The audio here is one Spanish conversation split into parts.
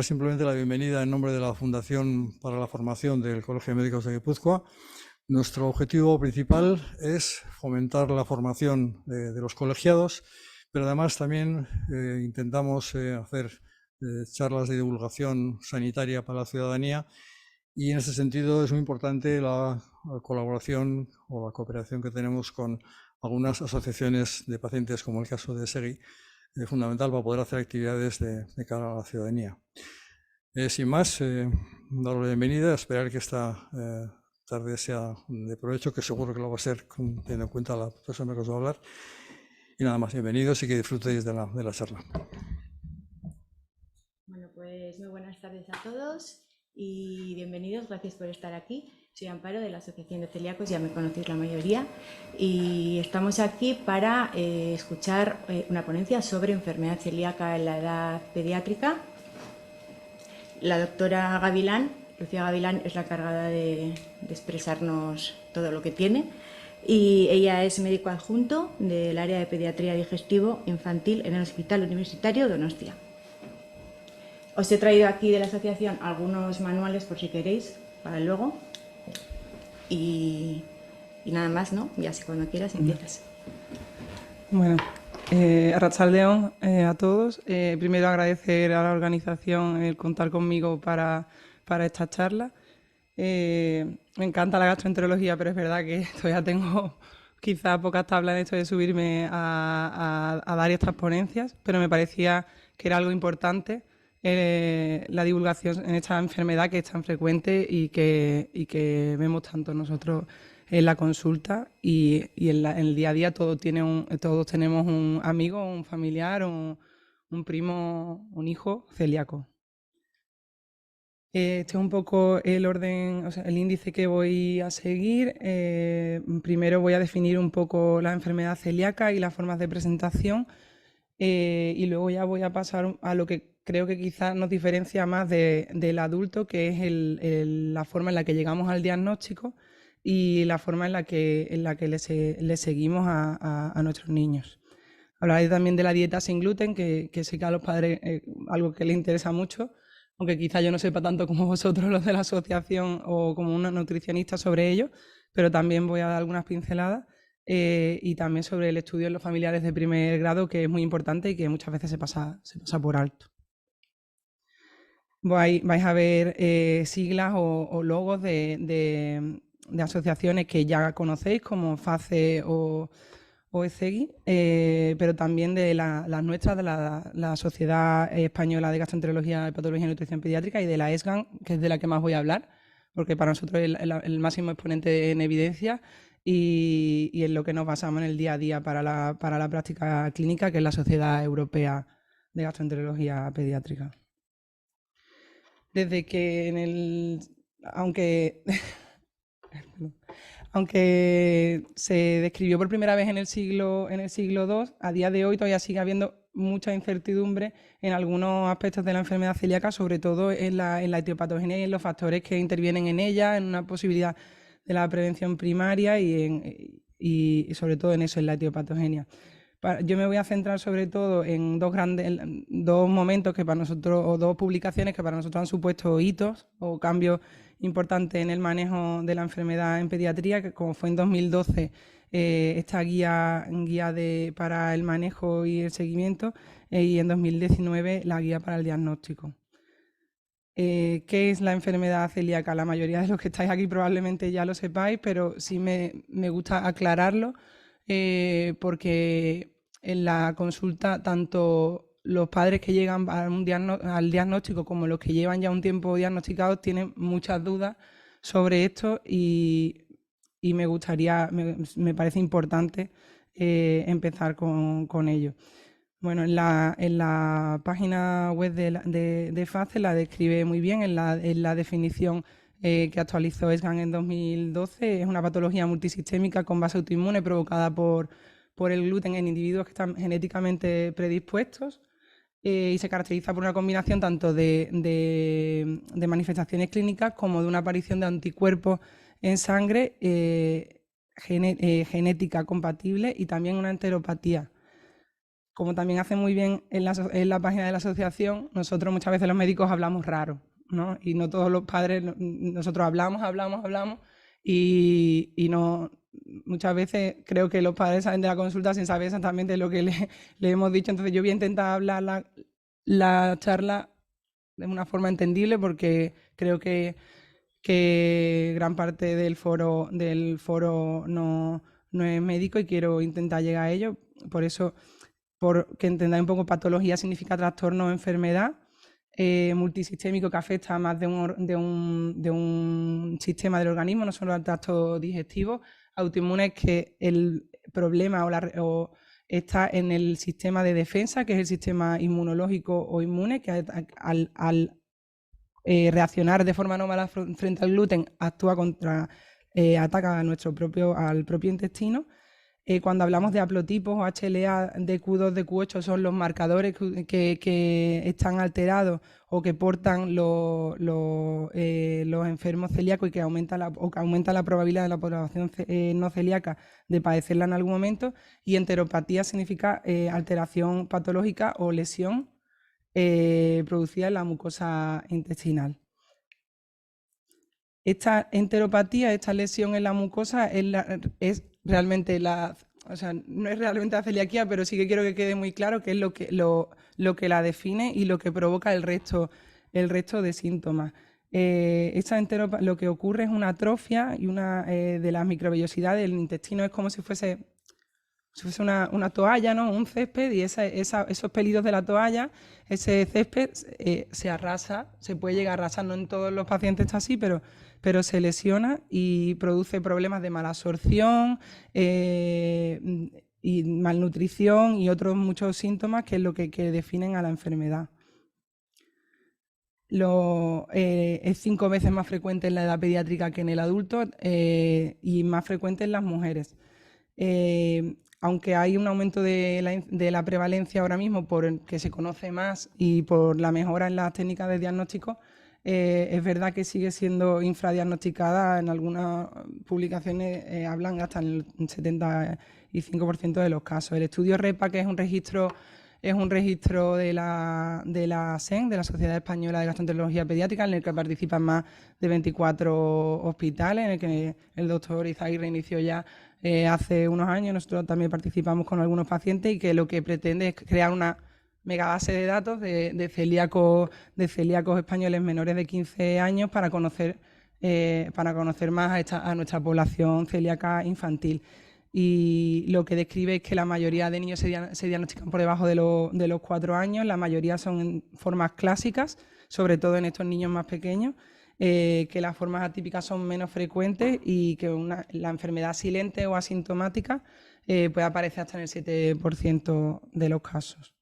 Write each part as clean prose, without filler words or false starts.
dar simplemente la bienvenida en nombre de la Fundación para la Formación del Colegio de Médicos de Guipúzcoa. Nuestro objetivo principal es fomentar la formación de los colegiados, pero además también intentamos hacer charlas de divulgación sanitaria para la ciudadanía, y en ese sentido es muy importante la colaboración o la cooperación que tenemos con algunas asociaciones de pacientes, como el caso de SEGI, fundamental para poder hacer actividades de cara a la ciudadanía. Sin más, darle la bienvenida, esperar que esta tarde sea de provecho, que seguro que lo va a ser, teniendo en cuenta la persona que os va a hablar. Y nada más, bienvenidos y que disfrutéis de la charla. Bueno, pues muy buenas tardes a todos y bienvenidos, gracias por estar aquí. Soy Amparo de la Asociación de Celíacos, ya me conocéis la mayoría, y estamos aquí para escuchar una ponencia sobre enfermedad celíaca en la edad pediátrica. La doctora Gavilán, Lucía Gavilán, es la encargada de expresarnos todo lo que tiene, y ella es médico adjunto del área de pediatría digestivo infantil en el Hospital Universitario Donostia. Os he traído aquí de la asociación algunos manuales por si queréis, para luego. Y nada más, ¿no? Ya sé, cuando quieras empiezas. Bueno, arratsaldeon a todos. Primero agradecer a la organización el contar conmigo para esta charla. Me encanta la gastroenterología, pero es verdad que todavía tengo quizá pocas tablas en esto de subirme a dar estas ponencias, pero me parecía que era algo importante la divulgación en esta enfermedad que es tan frecuente y que vemos tanto nosotros en la consulta y en el día a día. Todos tenemos un amigo, un familiar, un primo, un hijo celíaco. Este es un poco el orden, o sea, el índice que voy a seguir. Primero voy a definir un poco la enfermedad celíaca y las formas de presentación, y luego ya voy a pasar a lo que creo que quizás nos diferencia más del adulto, que es la forma en la que llegamos al diagnóstico y la forma en la que le seguimos a nuestros niños. Hablaré también de la dieta sin gluten, que sé que a los padres es algo que les interesa mucho, aunque quizá yo no sepa tanto como vosotros los de la asociación o como una nutricionista sobre ello, pero también voy a dar algunas pinceladas, y también sobre el estudio en los familiares de primer grado, que es muy importante y que muchas veces se pasa por alto. Vais a ver siglas o logos de asociaciones que ya conocéis, como FACE o ECEGI, pero también de las nuestras, de la Sociedad Española de Gastroenterología, Hepatología y Nutrición Pediátrica, y de la ESGAN, que es de la que más voy a hablar, porque para nosotros es el máximo exponente en evidencia y en lo que nos basamos en el día a día para la práctica clínica, que es la Sociedad Europea de Gastroenterología Pediátrica. Desde que aunque se describió por primera vez en el siglo II, a día de hoy todavía sigue habiendo mucha incertidumbre en algunos aspectos de la enfermedad celíaca, sobre todo en la etiopatogenia y en los factores que intervienen en ella, en una posibilidad de la prevención primaria y sobre todo en eso, en la etiopatogenia. Yo me voy a centrar sobre todo en dos momentos que para nosotros, o dos publicaciones que para nosotros han supuesto hitos o cambios importantes en el manejo de la enfermedad en pediatría, que como fue en 2012 esta guía para el manejo y el seguimiento, y en 2019 la guía para el diagnóstico. ¿Qué es la enfermedad celíaca? La mayoría de los que estáis aquí probablemente ya lo sepáis, pero sí me gusta aclararlo, porque en la consulta tanto los padres que llegan al diagnóstico como los que llevan ya un tiempo diagnosticados tienen muchas dudas sobre esto, y me parece importante empezar con ello. Bueno, en la página web de FACE la describe muy bien en la definición que actualizó ESGAN en 2012. Es una patología multisistémica con base autoinmune provocada por el gluten en individuos que están genéticamente predispuestos, y se caracteriza por una combinación tanto de manifestaciones clínicas como de una aparición de anticuerpos en sangre genética compatible, y también una enteropatía. como también hace muy bien en la página de la asociación, nosotros muchas veces los médicos hablamos raro, ¿no? Y no todos los padres, nosotros hablamos y no, muchas veces creo que los padres salen de la consulta sin saber exactamente lo que le hemos dicho. Entonces yo voy a intentar hablar la charla de una forma entendible porque creo que gran parte del foro no es médico y quiero intentar llegar a ello. Por eso, porque entendáis un poco, patología significa trastorno o enfermedad multisistémico que afecta a más de un sistema del organismo, no solo al tracto digestivo. Autoinmune es que el problema está en el sistema de defensa, que es el sistema inmunológico o inmune, que al reaccionar de forma anómala frente al gluten actúa ataca al propio intestino. Cuando hablamos de haplotipos o HLA, DQ2, DQ8 son los marcadores que están alterados o que portan los enfermos celíacos y que aumenta la probabilidad de la población no celíaca de padecerla en algún momento. Y enteropatía significa alteración patológica o lesión producida en la mucosa intestinal. Esta enteropatía, esta lesión en la mucosa es realmente o sea, no es realmente la celiaquía, pero sí que quiero que quede muy claro que es lo que la define y lo que provoca el resto de síntomas. Lo que ocurre es una atrofia y una de las microvellosidades del intestino. Es como si fuese una toalla, ¿no? Un césped, y esos pelitos de la toalla, ese césped se arrasa, se puede llegar a arrasar, no en todos los pacientes está así, pero se lesiona y produce problemas de mala absorción y malnutrición y otros muchos síntomas que es lo que definen a la enfermedad. Es 5 veces más frecuente en la edad pediátrica que en el adulto y más frecuente en las mujeres. Aunque hay un aumento de la prevalencia ahora mismo porque se conoce más y por la mejora en las técnicas de diagnóstico, es verdad que sigue siendo infradiagnosticada. En algunas publicaciones hablan hasta en el 75% de los casos. El estudio REPA, que es un registro de la SEN, de la Sociedad Española de Gastroenterología Pediátrica, en el que participan más de 24 hospitales, en el que el doctor Izaguirre inició ya hace unos años. Nosotros también participamos con algunos pacientes y que lo que pretende es crear una megabase de datos de celíacos españoles menores de 15 años para conocer más a nuestra población celíaca infantil. Y lo que describe es que la mayoría de niños se diagnostican por debajo de los 4 años, la mayoría son en formas clásicas, sobre todo en estos niños más pequeños, que las formas atípicas son menos frecuentes y que la enfermedad silente o asintomática puede aparecer hasta en el 7% de los casos.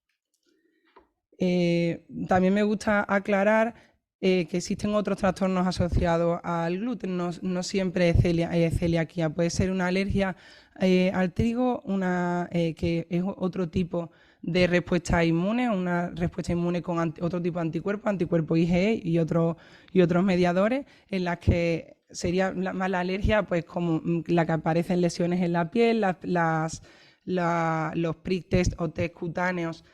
También me gusta aclarar que existen otros trastornos asociados al gluten, no siempre es celiaquía, puede ser una alergia al trigo, que es otro tipo de respuesta inmune, una respuesta inmune con otro tipo de anticuerpos IgE y otros mediadores, en las que sería más la alergia, pues como la que aparecen lesiones en la piel, los prick test o test cutáneos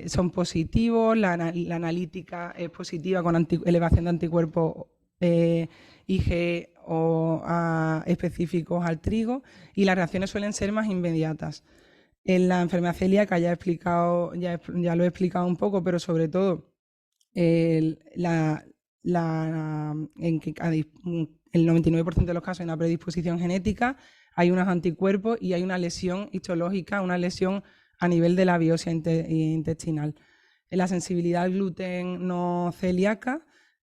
son positivos, la analítica es positiva con elevación de anticuerpos IgE o específicos al trigo, y las reacciones suelen ser más inmediatas. En la enfermedad celíaca ya lo he explicado un poco, pero sobre todo en que el 99% de los casos hay una predisposición genética, hay unos anticuerpos y hay una lesión histológica, una lesión a nivel de la biopsia intestinal. En la sensibilidad al gluten no celíaca,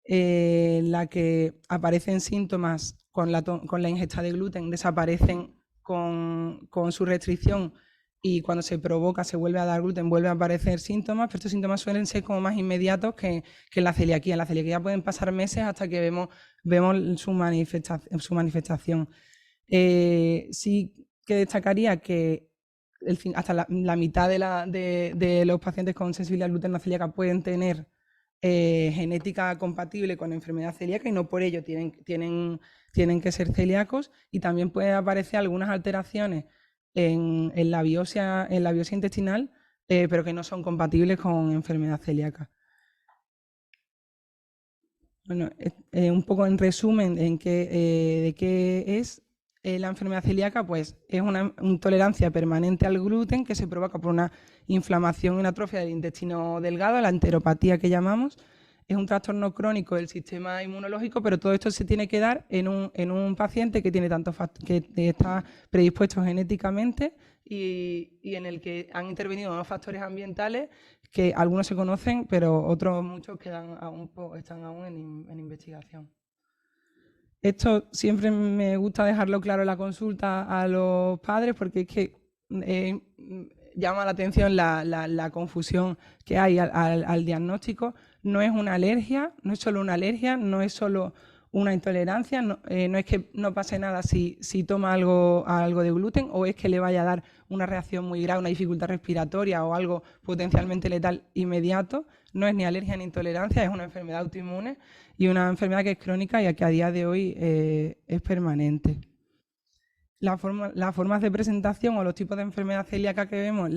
la que aparecen síntomas con la ingesta de gluten, desaparecen con su restricción, y cuando se provoca, se vuelve a dar gluten, vuelven a aparecer síntomas, pero estos síntomas suelen ser como más inmediatos que en la celiaquía. En la celiaquía pueden pasar meses hasta que vemos su manifestación. Sí que destacaría que hasta la mitad de los pacientes con sensibilidad al gluten no celíaca pueden tener genética compatible con enfermedad celíaca y no por ello tienen que ser celíacos, y también pueden aparecer algunas alteraciones en la biopsia intestinal, pero que no son compatibles con enfermedad celíaca. Bueno, un poco en resumen de qué es la enfermedad celíaca, pues es una intolerancia permanente al gluten que se provoca por una inflamación y una atrofia del intestino delgado, la enteropatía que llamamos. Es un trastorno crónico del sistema inmunológico, pero todo esto se tiene que dar en un paciente que tiene que está predispuesto genéticamente y en el que han intervenido unos factores ambientales que algunos se conocen, pero otros muchos están aún en investigación. Esto siempre me gusta dejarlo claro en la consulta a los padres porque es que llama la atención la confusión que hay al diagnóstico. No es una alergia, no es solo una alergia, no es solo una intolerancia, no es que no pase nada si toma algo de gluten o es que le vaya a dar una reacción muy grave, una dificultad respiratoria o algo potencialmente letal inmediato. No es ni alergia ni intolerancia, es una enfermedad autoinmune y una enfermedad que es crónica y que a día de hoy es permanente. Las formas de presentación o los tipos de enfermedad celíaca que vemos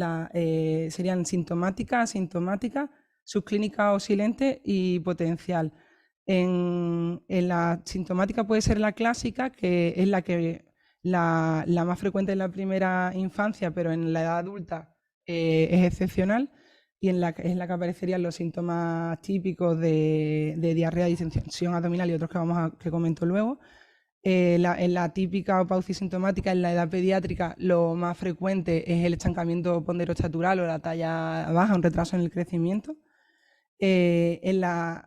serían sintomática, asintomática, subclínica o silente y potencial. En la sintomática puede ser la clásica, que es la más frecuente en la primera infancia, pero en la edad adulta es excepcional, y es la que aparecerían los síntomas típicos de diarrea, distensión abdominal y otros que comento luego. En la típica paucis sintomática en la edad pediátrica lo más frecuente es el estancamiento ponderostatural o la talla baja, un retraso en el crecimiento. En la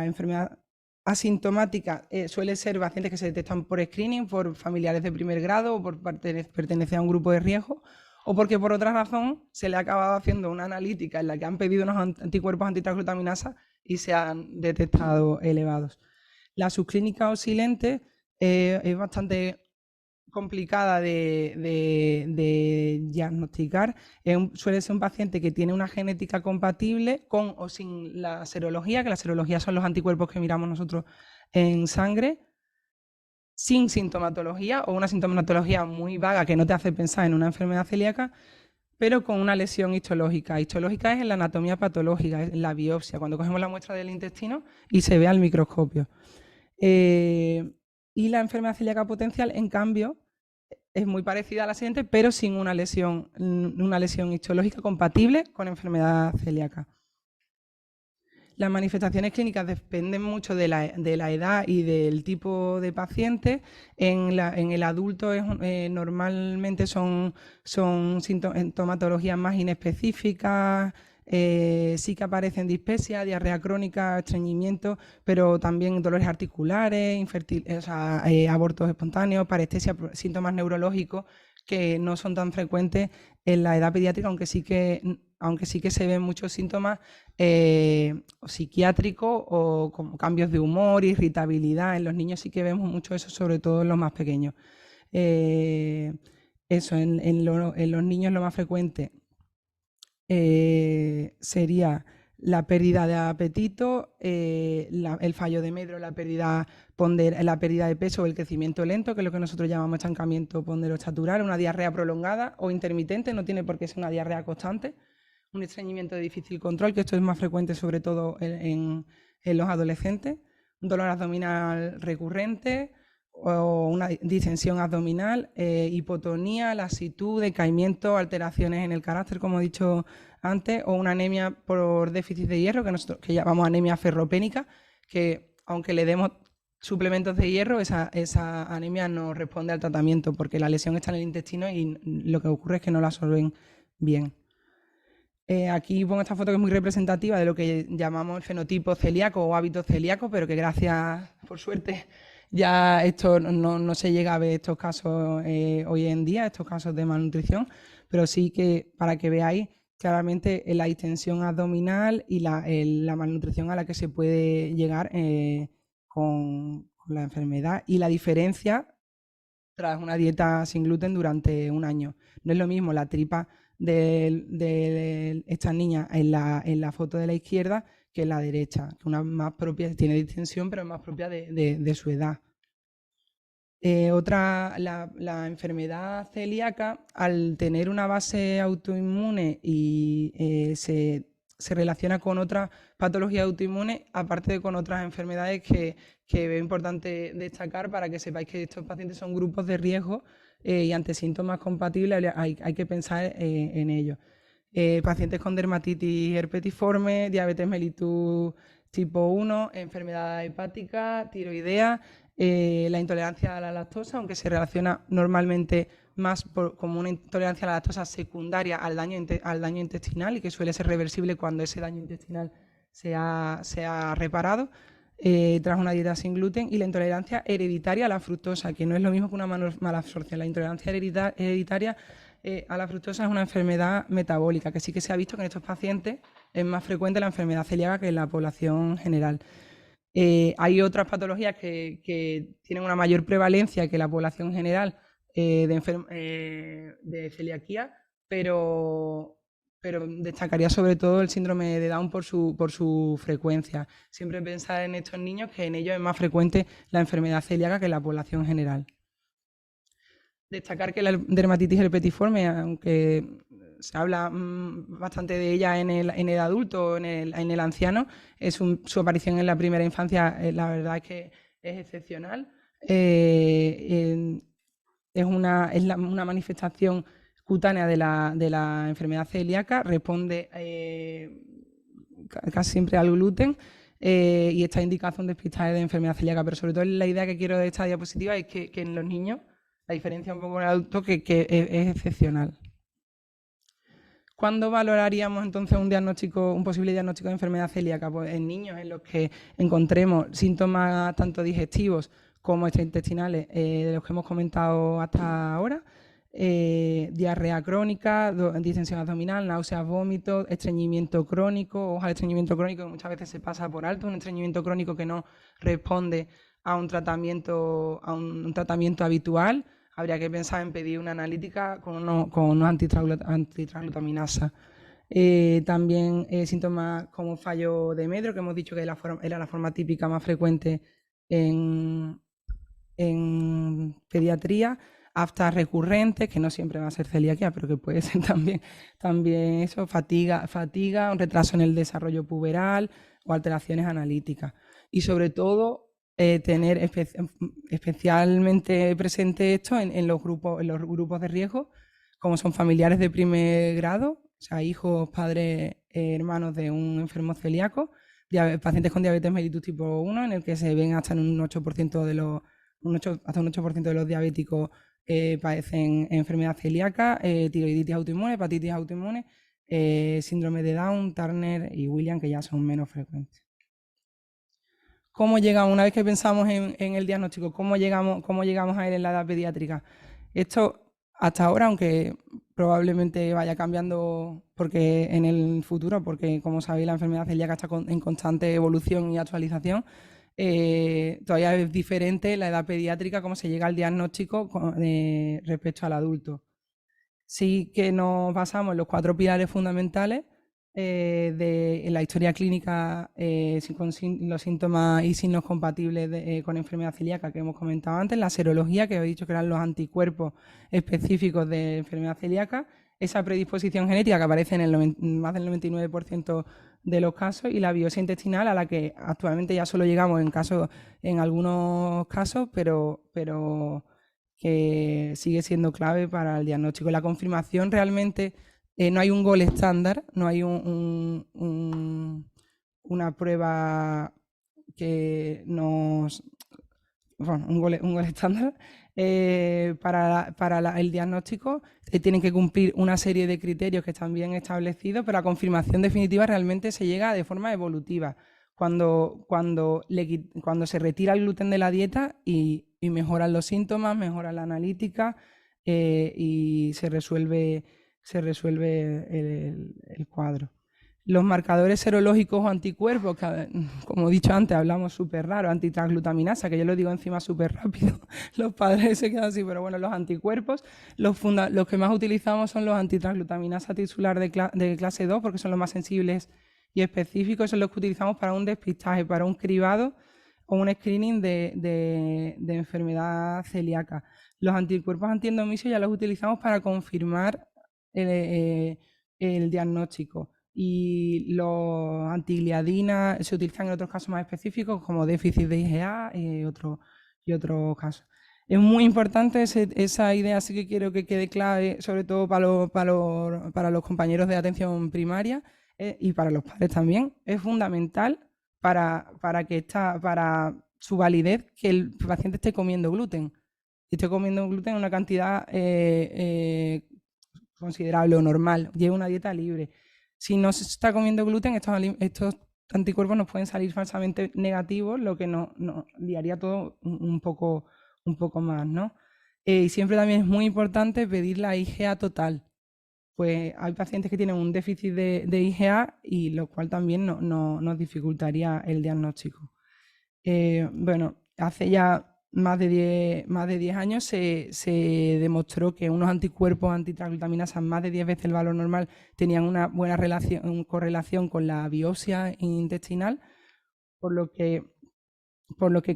enfermedad asintomática suele ser pacientes que se detectan por screening, por familiares de primer grado o por pertenecer a un grupo de riesgo o porque por otra razón se le ha acabado haciendo una analítica en la que han pedido unos anticuerpos antitransglutaminasa y se han detectado elevados. La subclínica o silente es bastante complicada de diagnosticar. Suele ser un paciente que tiene una genética compatible con o sin la serología, que la serología son los anticuerpos que miramos nosotros en sangre, sin sintomatología o una sintomatología muy vaga que no te hace pensar en una enfermedad celíaca, pero con una lesión histológica. Histológica es en la anatomía patológica, en la biopsia, cuando cogemos la muestra del intestino y se ve al microscopio. Y la enfermedad celíaca potencial, en cambio, es muy parecida a la siguiente, pero sin una lesión histológica compatible con enfermedad celíaca. Las manifestaciones clínicas dependen mucho de la edad y del tipo de paciente. En el adulto normalmente son sintomatologías más inespecíficas. Sí que aparecen dispepsia, diarrea crónica, estreñimiento, pero también dolores articulares, abortos espontáneos, parestesia, síntomas neurológicos que no son tan frecuentes en la edad pediátrica, aunque sí que se ven muchos síntomas psiquiátricos o como cambios de humor, irritabilidad. En los niños sí que vemos mucho eso, sobre todo en los más pequeños. En los niños lo más frecuente sería la pérdida de apetito, el fallo de Medro, la pérdida de peso o el crecimiento lento, que es lo que nosotros llamamos estancamiento ponderostatural, una diarrea prolongada o intermitente, no tiene por qué ser una diarrea constante, un estreñimiento de difícil control, que esto es más frecuente sobre todo en los adolescentes, un dolor abdominal recurrente o una distensión abdominal, hipotonía, lasitud, decaimiento, alteraciones en el carácter, como he dicho antes, o una anemia por déficit de hierro, que llamamos anemia ferropénica, que aunque le demos suplementos de hierro, esa anemia no responde al tratamiento porque la lesión está en el intestino y lo que ocurre es que no la absorben bien. Aquí pongo esta foto que es muy representativa de lo que llamamos el fenotipo celíaco o hábito celíaco, pero que gracias, por suerte, ya esto no se llega a ver estos casos hoy en día, estos casos de malnutrición, pero sí que para que veáis claramente la distensión abdominal y la malnutrición a la que se puede llegar con la enfermedad y la diferencia tras una dieta sin gluten durante un año. No es lo mismo la tripa de estas niñas en la foto de la izquierda que en la derecha, que una más propia, tiene distensión, pero es más propia de su edad. La enfermedad celíaca, al tener una base autoinmune y se relaciona con otras patologías autoinmunes, aparte de con otras enfermedades que es importante destacar para que sepáis que estos pacientes son grupos de riesgo y ante síntomas compatibles hay que pensar en ellos. Pacientes con dermatitis herpetiforme, diabetes mellitus tipo 1, enfermedad hepática, tiroidea, la intolerancia a la lactosa, aunque se relaciona normalmente más como una intolerancia a la lactosa secundaria al daño intestinal y que suele ser reversible cuando ese daño intestinal se ha reparado tras una dieta sin gluten, y la intolerancia hereditaria a la fructosa, que no es lo mismo que una mala absorción. La intolerancia hereditaria a la fructosa es una enfermedad metabólica, que sí que se ha visto que en estos pacientes es más frecuente la enfermedad celíaca que en la población general. Hay otras patologías que tienen una mayor prevalencia que la población general de celiaquía, pero destacaría sobre todo el síndrome de Down por su frecuencia. Siempre pensar en estos niños que en ellos es más frecuente la enfermedad celíaca que en la población general. Destacar que la dermatitis herpetiforme, aunque se habla bastante de ella en el adulto, en el anciano, su aparición en la primera infancia, la verdad es que es excepcional. Es una manifestación cutánea de la enfermedad celíaca, responde casi siempre al gluten y está indicado un despistaje de enfermedad celíaca, pero sobre todo la idea que quiero de esta diapositiva es que en los niños, la diferencia un poco con el adulto, que es excepcional. ¿Cuándo valoraríamos entonces un posible diagnóstico de enfermedad celíaca? Pues en niños en los que encontremos síntomas tanto digestivos como extraintestinales, de los que hemos comentado hasta ahora, diarrea crónica, distensión abdominal, náuseas, vómitos, estreñimiento crónico. Ojo al estreñimiento crónico, que muchas veces se pasa por alto, un estreñimiento crónico que no responde a un tratamiento habitual. Habría que pensar en pedir una analítica con unos antitransglutaminasa. También síntomas como fallo de Medro, que hemos dicho que era la forma típica más frecuente en pediatría. Aftas recurrentes, que no siempre va a ser celiaquía, pero que puede ser también eso, fatiga, un retraso en el desarrollo puberal o alteraciones analíticas. Y sobre todo, tener especialmente presente esto en los grupos de riesgo, como son familiares de primer grado, o sea, hijos, padres, hermanos de un enfermo celíaco, pacientes con diabetes mellitus tipo 1, en el que se ven hasta un 8% de los diabéticos padecen enfermedad celíaca, tiroiditis autoinmune, hepatitis autoinmune, síndrome de Down, Turner y Williams, que ya son menos frecuentes. ¿Cómo llegamos, una vez que pensamos en el diagnóstico, cómo llegamos a él en la edad pediátrica? Esto hasta ahora, aunque probablemente vaya cambiando en el futuro, porque como sabéis la enfermedad celíaca está en constante evolución y actualización, todavía es diferente la edad pediátrica, cómo se llega al diagnóstico respecto al adulto. Sí que nos basamos en los 4 pilares fundamentales en la historia clínica con los síntomas y signos compatibles con enfermedad celíaca que hemos comentado antes, la serología, que he dicho que eran los anticuerpos específicos de enfermedad celíaca, esa predisposición genética que aparece en más del 99% de los casos, y la biopsia intestinal, a la que actualmente ya solo llegamos en algunos casos, pero que sigue siendo clave para el diagnóstico. La confirmación realmente no hay un gol estándar, no hay una prueba que nos... Bueno, un gol estándar para el diagnóstico. Tienen que cumplir una serie de criterios que están bien establecidos, pero la confirmación definitiva realmente se llega de forma evolutiva, cuando se retira el gluten de la dieta y mejoran los síntomas, mejora la analítica y se resuelve el cuadro. Los marcadores serológicos o anticuerpos, que como he dicho antes, hablamos súper raro, antitransglutaminasa, que yo lo digo encima súper rápido, los padres se quedan así, pero bueno, los anticuerpos, los que más utilizamos son los antitransglutaminasa tisular de clase 2, porque son los más sensibles y específicos, son los que utilizamos para un despistaje, para un cribado o un screening de enfermedad celíaca. Los anticuerpos antiendomisio ya los utilizamos para confirmar el diagnóstico, y los antigliadina se utilizan en otros casos más específicos como déficit de IgA y otros casos. Es muy importante esa idea, sí que quiero que quede clave, sobre todo para los compañeros de atención primaria y para los padres también. Es fundamental para su validez que el paciente esté comiendo gluten. Y esté comiendo gluten en una cantidad considerable o normal, lleve una dieta libre. Si no se está comiendo gluten, estos anticuerpos nos pueden salir falsamente negativos, lo que nos liaría todo un poco más, ¿no? Y siempre también es muy importante pedir la IgA total. Pues hay pacientes que tienen un déficit de IgA, y lo cual también nos dificultaría el diagnóstico. Bueno, hace ya más de 10 años se demostró que unos anticuerpos antitransglutaminasa más de 10 veces el valor normal tenían una buena correlación con la biopsia intestinal, por lo que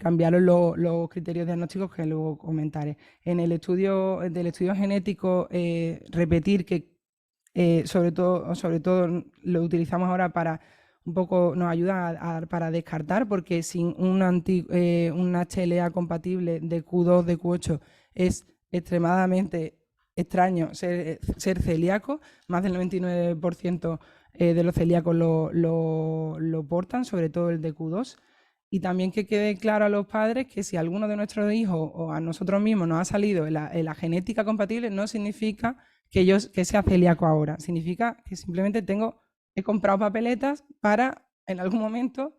cambiaron los criterios diagnósticos, que luego comentaré. En el estudio genético, repetir que sobre todo lo utilizamos ahora para un poco, nos ayuda para descartar, porque sin un HLA compatible de Q2, de Q8, es extremadamente extraño ser celíaco. Más del 99% de los celíacos lo portan, sobre todo el de Q2. Y también que quede claro a los padres que si alguno de nuestros hijos o a nosotros mismos nos ha salido en la genética compatible, no significa que sea celíaco ahora. Significa que simplemente he comprado papeletas para en algún momento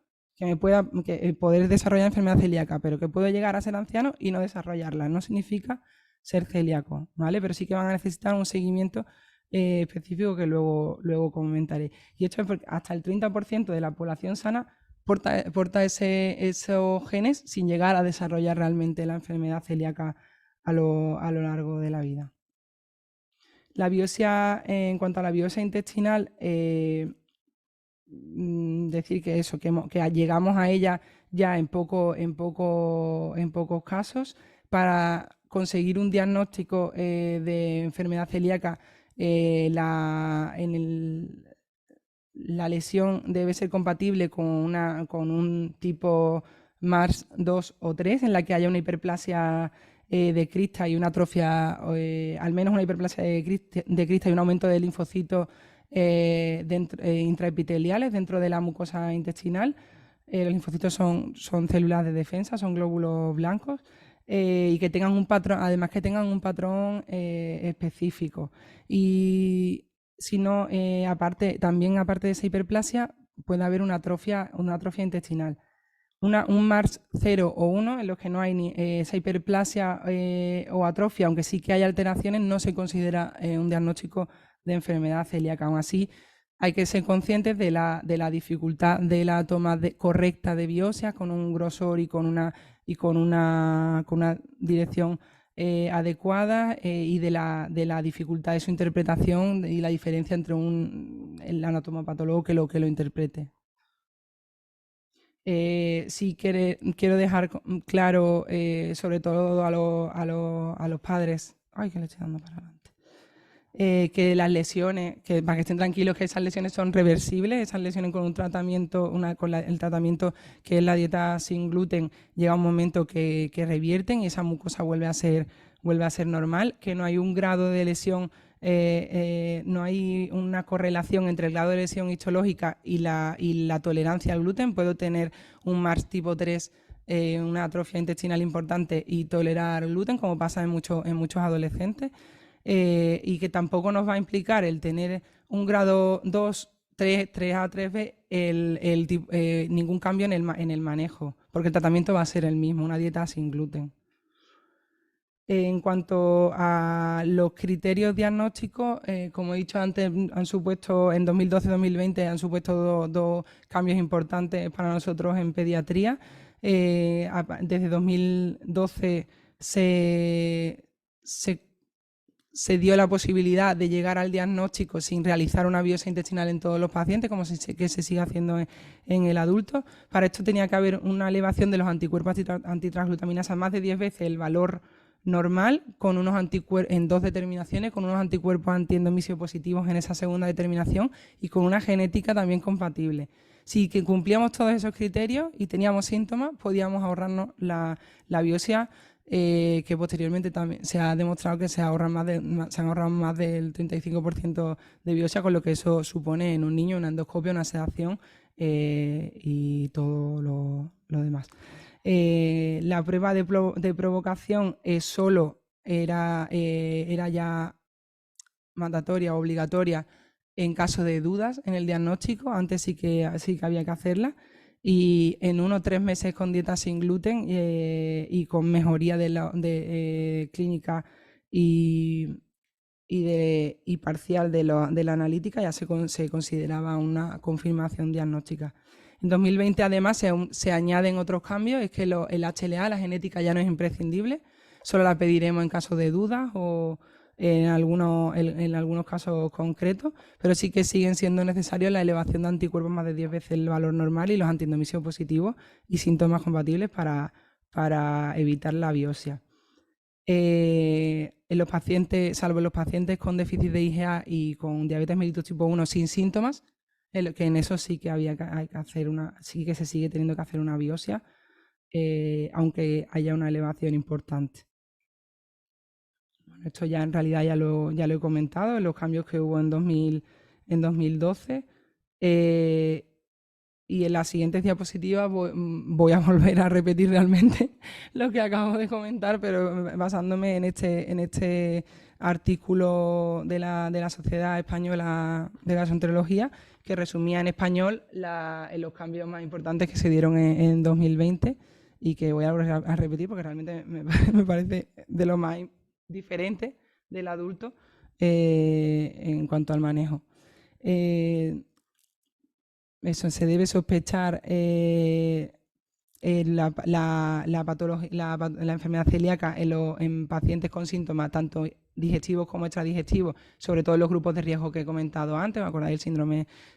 poder desarrollar enfermedad celíaca, pero que puedo llegar a ser anciano y no desarrollarla. No significa ser celíaco, ¿vale? Pero sí que van a necesitar un seguimiento específico que luego comentaré. Y esto es porque hasta el 30% de la población sana porta esos genes sin llegar a desarrollar realmente la enfermedad celíaca a lo largo de la vida. La biopsia, en cuanto a la biopsia intestinal, decir que llegamos a ella ya en pocos casos. Para conseguir un diagnóstico de enfermedad celíaca, la lesión debe ser compatible con un tipo MARS 2 o 3, en la que haya una hiperplasia de crista y una atrofia, al menos una hiperplasia de crista y un aumento de linfocitos intraepiteliales dentro de la mucosa intestinal. Los linfocitos son células de defensa, son glóbulos blancos, y que tengan un patrón, además que tengan un patrón específico. Y si no, aparte de esa hiperplasia, puede haber una atrofia intestinal. Un MARS 0 o 1, en los que no hay ni esa hiperplasia o atrofia, aunque sí que hay alteraciones, no se considera un diagnóstico de enfermedad celíaca. Aún así, hay que ser conscientes de la dificultad de la toma correcta de biopsias, con un grosor y con una dirección adecuada, y de la dificultad de su interpretación y la diferencia entre el anatomopatólogo que lo interprete. Sí, quiero dejar claro, sobre todo a los padres, ay, que le estoy dando para adelante, que las lesiones, para que estén tranquilos, que esas lesiones son reversibles. Esas lesiones con un tratamiento, el tratamiento que es la dieta sin gluten, llega un momento que revierten y esa mucosa vuelve a ser normal, que no hay un grado de lesión, no hay una correlación entre el grado de lesión histológica y la tolerancia al gluten. Puedo tener un MARS tipo 3, una atrofia intestinal importante, y tolerar gluten, como pasa en muchos adolescentes, y que tampoco nos va a implicar el tener un grado 2, 3, 3A, 3B, ningún cambio en el manejo, porque el tratamiento va a ser el mismo, una dieta sin gluten. En cuanto a los criterios diagnósticos, como he dicho antes, han supuesto en 2012-2020 han supuesto dos cambios importantes para nosotros en pediatría. Desde 2012 se se dio la posibilidad de llegar al diagnóstico sin realizar una biopsia intestinal en todos los pacientes, como que se sigue haciendo en el adulto. Para esto tenía que haber una elevación de los anticuerpos antitransglutaminasa más de 10 veces el valor normal, con unos anticuerpos en 2 determinaciones, con unos anticuerpos antiendomisio positivos en esa segunda determinación y con una genética también compatible. Si cumplíamos todos esos criterios y teníamos síntomas, podíamos ahorrarnos la biopsia, que posteriormente también se ha demostrado que se han ahorrado más del 35% de biopsia, con lo que eso supone en un niño una endoscopia, una sedación y todo lo demás. La prueba de provocación solo era ya mandatoria, obligatoria en caso de dudas en el diagnóstico. Antes sí que había que hacerla, y en 1 o 3 meses con dieta sin gluten y con mejoría de clínica y parcial de la analítica ya se consideraba una confirmación diagnóstica. En 2020 además se añaden otros cambios, es que el HLA, la genética, ya no es imprescindible, solo la pediremos en caso de dudas o en algunos casos concretos, pero sí que siguen siendo necesarios la elevación de anticuerpos más de 10 veces el valor normal y los antiendomisios positivos y síntomas compatibles para evitar la biopsia. En los pacientes, salvo en los pacientes con déficit de IgA y con diabetes mellitus tipo 1 sin síntomas, que en eso sí que hay que hacer sí que se sigue teniendo que hacer una biopsia, aunque haya una elevación importante. Bueno, esto ya en realidad ya lo he comentado, los cambios que hubo en 2012. Y en las siguientes diapositivas voy a volver a repetir realmente lo que acabo de comentar, pero basándome en este artículo de la Sociedad Española de Gastroenterología, que resumía en español los cambios más importantes que se dieron en 2020 y que voy a volver a repetir porque realmente me parece de lo más diferente del adulto en cuanto al manejo. Eso, se debe sospechar la enfermedad celíaca en pacientes con síntomas tanto digestivos como extradigestivos, sobre todo en los grupos de riesgo que he comentado antes. ¿Me acordáis? El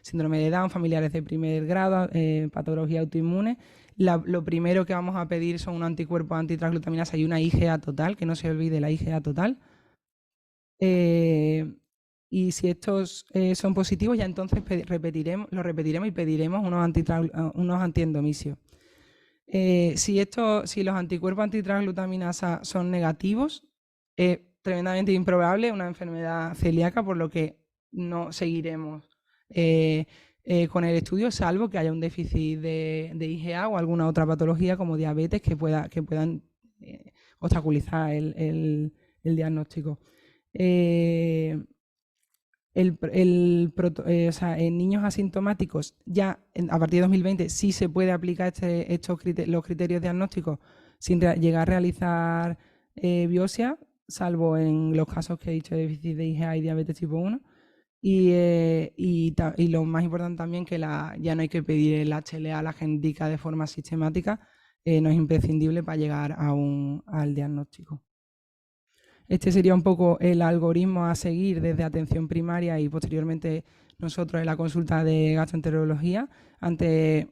síndrome de Down, familiares de primer grado, patología autoinmune. Lo primero que vamos a pedir son un anticuerpo antitransglutaminasa y una IgA total, que no se olvide la IgA total. Y si estos son positivos, ya entonces lo repetiremos y pediremos unos antiendomisios. Si los anticuerpos antitransglutaminasa son negativos, es tremendamente improbable una enfermedad celíaca, por lo que no seguiremos con el estudio, salvo que haya un déficit de IgA o alguna otra patología como diabetes que puedan obstaculizar el diagnóstico. En niños asintomáticos, ya a partir de 2020 sí se puede aplicar los criterios diagnósticos sin llegar a realizar biopsia, salvo en los casos que he dicho de déficit de IgA y diabetes tipo 1. Y lo más importante también, que ya no hay que pedir el HLA, la genética, de forma sistemática, no es imprescindible para llegar al diagnóstico. Este sería un poco el algoritmo a seguir desde atención primaria y posteriormente nosotros en la consulta de gastroenterología ante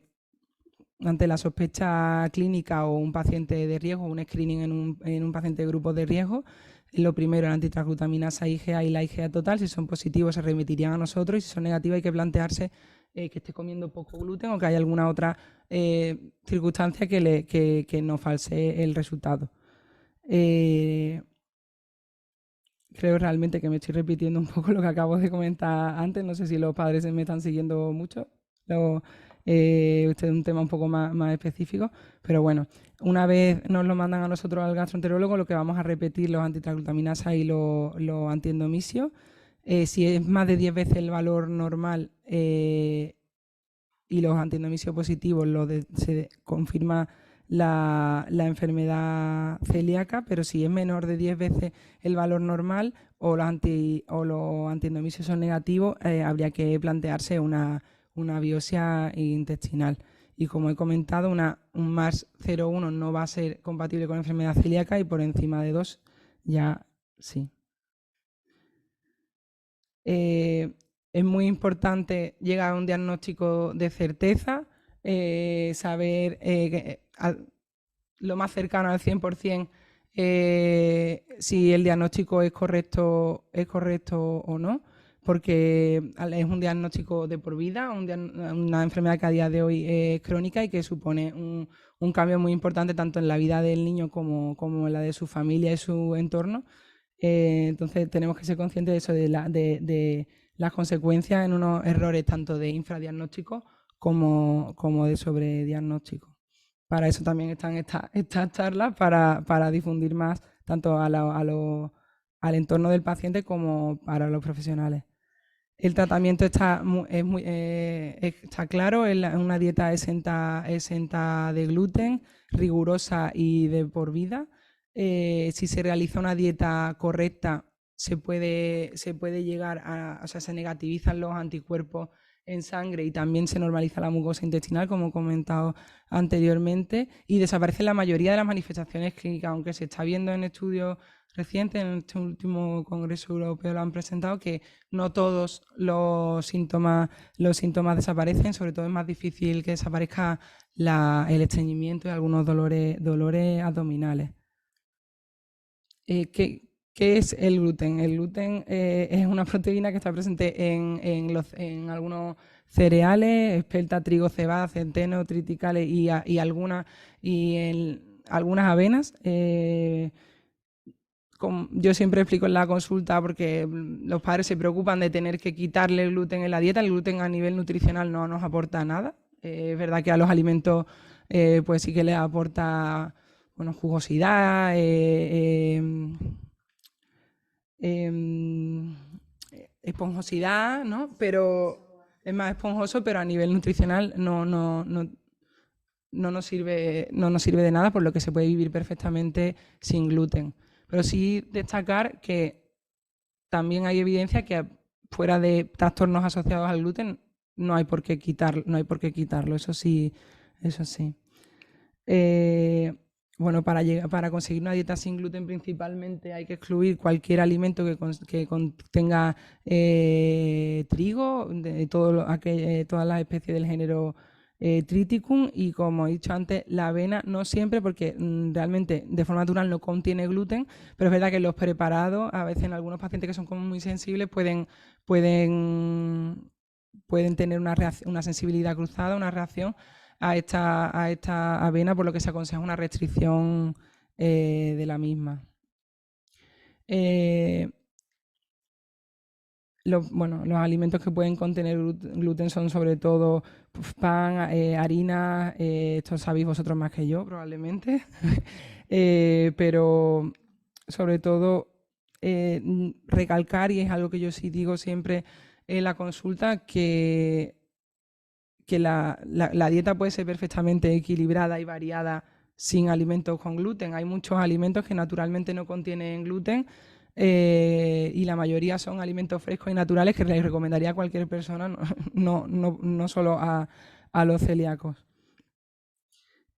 la sospecha clínica o un paciente de riesgo, un screening en un paciente de grupo de riesgo. Lo primero, la antitransglutaminasa IgA y la IgA total. Si son positivos se remitirían a nosotros, y si son negativos hay que plantearse que esté comiendo poco gluten o que haya alguna otra circunstancia que nos falsee el resultado. Creo realmente que me estoy repitiendo un poco lo que acabo de comentar antes. No sé si los padres me están siguiendo mucho. Este es un tema un poco más específico, pero bueno, una vez nos lo mandan a nosotros al gastroenterólogo, lo que vamos a repetir los antitransglutaminasa y los antiendomisios. Si es más de 10 veces el valor normal y los antiendomisios positivos, se confirma la enfermedad celíaca, pero si es menor de 10 veces el valor normal o los antiendomisios son negativos, habría que plantearse una biopsia intestinal. Y como he comentado, un más 0,1 no va a ser compatible con enfermedad celíaca y por encima de 2 ya sí. Es muy importante llegar a un diagnóstico de certeza, saber lo más cercano al 100% si el diagnóstico es correcto o no, porque es un diagnóstico de por vida, una enfermedad que a día de hoy es crónica y que supone un cambio muy importante tanto en la vida del niño como en la de su familia y su entorno. Entonces tenemos que ser conscientes de eso, de las consecuencias en unos errores tanto de infradiagnóstico como de sobrediagnóstico. Para eso también están estas charlas, para difundir más tanto al entorno del paciente como para los profesionales. El tratamiento está claro, es una dieta exenta de gluten, rigurosa y de por vida. Si se realiza una dieta correcta, se puede llegar o sea, se negativizan los anticuerpos en sangre y también se normaliza la mucosa intestinal, como he comentado anteriormente, y desaparecen la mayoría de las manifestaciones clínicas, aunque se está viendo en estudios recientes, en este último Congreso Europeo lo han presentado, que no todos los síntomas desaparecen, sobre todo es más difícil que desaparezca el estreñimiento y algunos dolores abdominales. ¿Qué es el gluten? El gluten es una proteína que está presente en algunos cereales, espelta, trigo, cebada, centeno, triticales y en algunas avenas. Yo siempre explico en la consulta porque los padres se preocupan de tener que quitarle el gluten en la dieta. El gluten a nivel nutricional no nos aporta nada. Es verdad que a los alimentos pues sí que les aporta jugosidad, esponjosidad, ¿no? Pero es más esponjoso, pero a nivel nutricional no nos sirve de nada, por lo que se puede vivir perfectamente sin gluten. Pero sí destacar que también hay evidencia que fuera de trastornos asociados al gluten no hay por qué quitarlo, eso sí. Bueno, para conseguir una dieta sin gluten principalmente hay que excluir cualquier alimento que contenga trigo, todas las especies del género Triticum, y como he dicho antes, la avena no siempre, porque realmente de forma natural no contiene gluten, pero es verdad que los preparados, a veces en algunos pacientes que son como muy sensibles, pueden tener una sensibilidad cruzada, una reacción a esta avena, por lo que se aconseja una restricción de la misma. Los alimentos que pueden contener gluten son sobre todo pan, harina, esto sabéis vosotros más que yo probablemente, pero sobre todo recalcar, y es algo que yo sí digo siempre en la consulta, que la dieta puede ser perfectamente equilibrada y variada sin alimentos con gluten. Hay muchos alimentos que naturalmente no contienen gluten y la mayoría son alimentos frescos y naturales que les recomendaría a cualquier persona, no solo a los celíacos.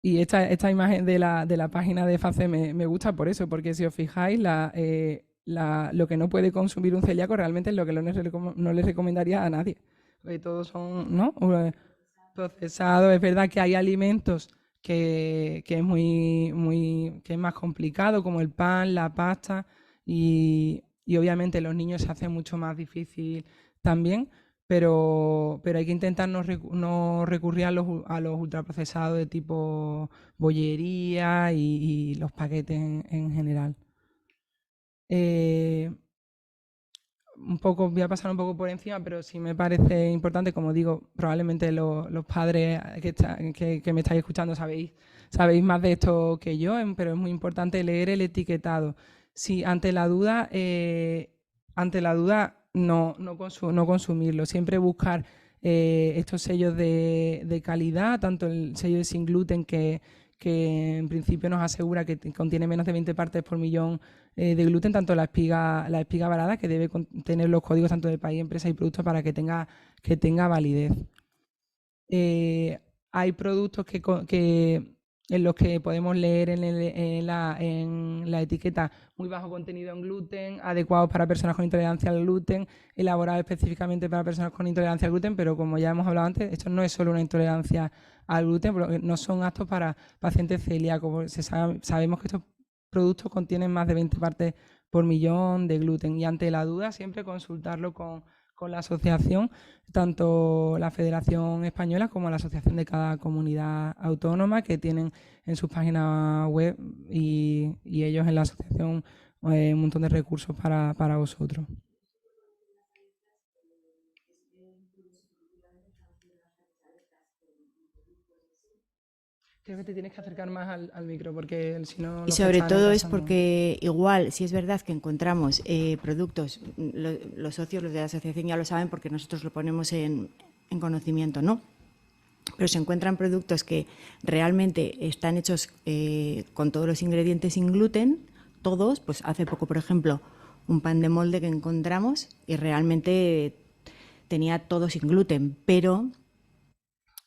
Y esta imagen de la página de FACE me gusta por eso, porque si os fijáis, lo que no puede consumir un celíaco realmente es lo que no les recomendaría a nadie. Porque todos son, ¿no?, procesados. Es verdad que hay alimentos que es más complicado, como el pan, la pasta, y obviamente los niños se hace mucho más difícil también, pero hay que intentar no recurrir a los ultraprocesados de tipo bollería y los paquetes en general. Voy a pasar un poco por encima, pero sí me parece importante, como digo, probablemente los padres que me estáis escuchando sabéis más de esto que yo, pero es muy importante leer el etiquetado. Si ante la duda no consumirlo, siempre buscar estos sellos de calidad, tanto el sello de sin gluten que en principio nos asegura que contiene menos de 20 partes por millón de gluten, tanto la espiga varada, que debe contener los códigos tanto de país, empresa y producto para que tenga validez. Hay productos que en los que podemos leer en la etiqueta muy bajo contenido en gluten, adecuados para personas con intolerancia al gluten, elaborados específicamente para personas con intolerancia al gluten, pero como ya hemos hablado antes, esto no es solo una intolerancia al gluten, porque no son aptos para pacientes celíacos. Sabemos que estos productos contienen más de 20 partes por millón de gluten, y ante la duda siempre consultarlo con la asociación, tanto la Federación Española como la asociación de cada comunidad autónoma, que tienen en sus páginas web y ellos en la asociación un montón de recursos para vosotros. Creo que te tienes que acercar más al micro, porque si no... Y sobre todo es porque igual, si es verdad que encontramos productos, los socios, los de la asociación ya lo saben porque nosotros lo ponemos en conocimiento, ¿no? Pero se encuentran productos que realmente están hechos con todos los ingredientes sin gluten, todos. Pues hace poco, por ejemplo, un pan de molde que encontramos y realmente tenía todo sin gluten, pero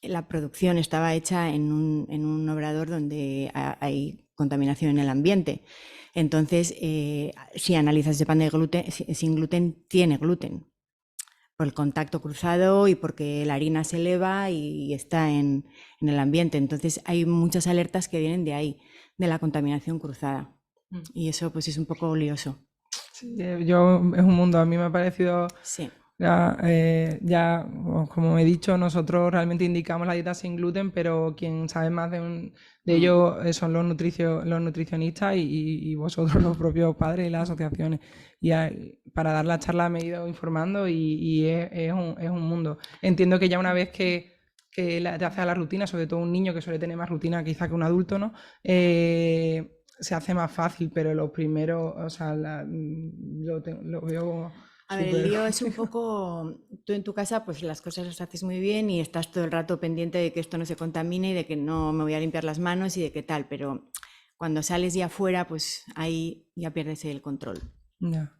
la producción estaba hecha en un obrador donde hay contaminación en el ambiente. Entonces, si analizas ese pan de gluten, sin gluten, tiene gluten por el contacto cruzado y porque la harina se eleva y está en el ambiente. Entonces, hay muchas alertas que vienen de ahí, de la contaminación cruzada. Y eso pues es un poco lioso. Sí, es un mundo, a mí me ha parecido... Sí. Ya, como he dicho, nosotros realmente indicamos la dieta sin gluten, pero quien sabe más de ello son los nutricionistas y vosotros, los propios padres y las asociaciones. Y para dar la charla me he ido informando y es un mundo. Entiendo que ya una vez que te haces a la rutina, sobre todo un niño que suele tener más rutina quizá que un adulto, ¿no? Se hace más fácil, pero los primeros, o sea, lo veo... A ver, el lío es un poco, tú en tu casa pues las cosas las haces muy bien y estás todo el rato pendiente de que esto no se contamine y de que no me voy a limpiar las manos y de qué tal, pero cuando sales ya afuera pues ahí ya pierdes el control. Yeah.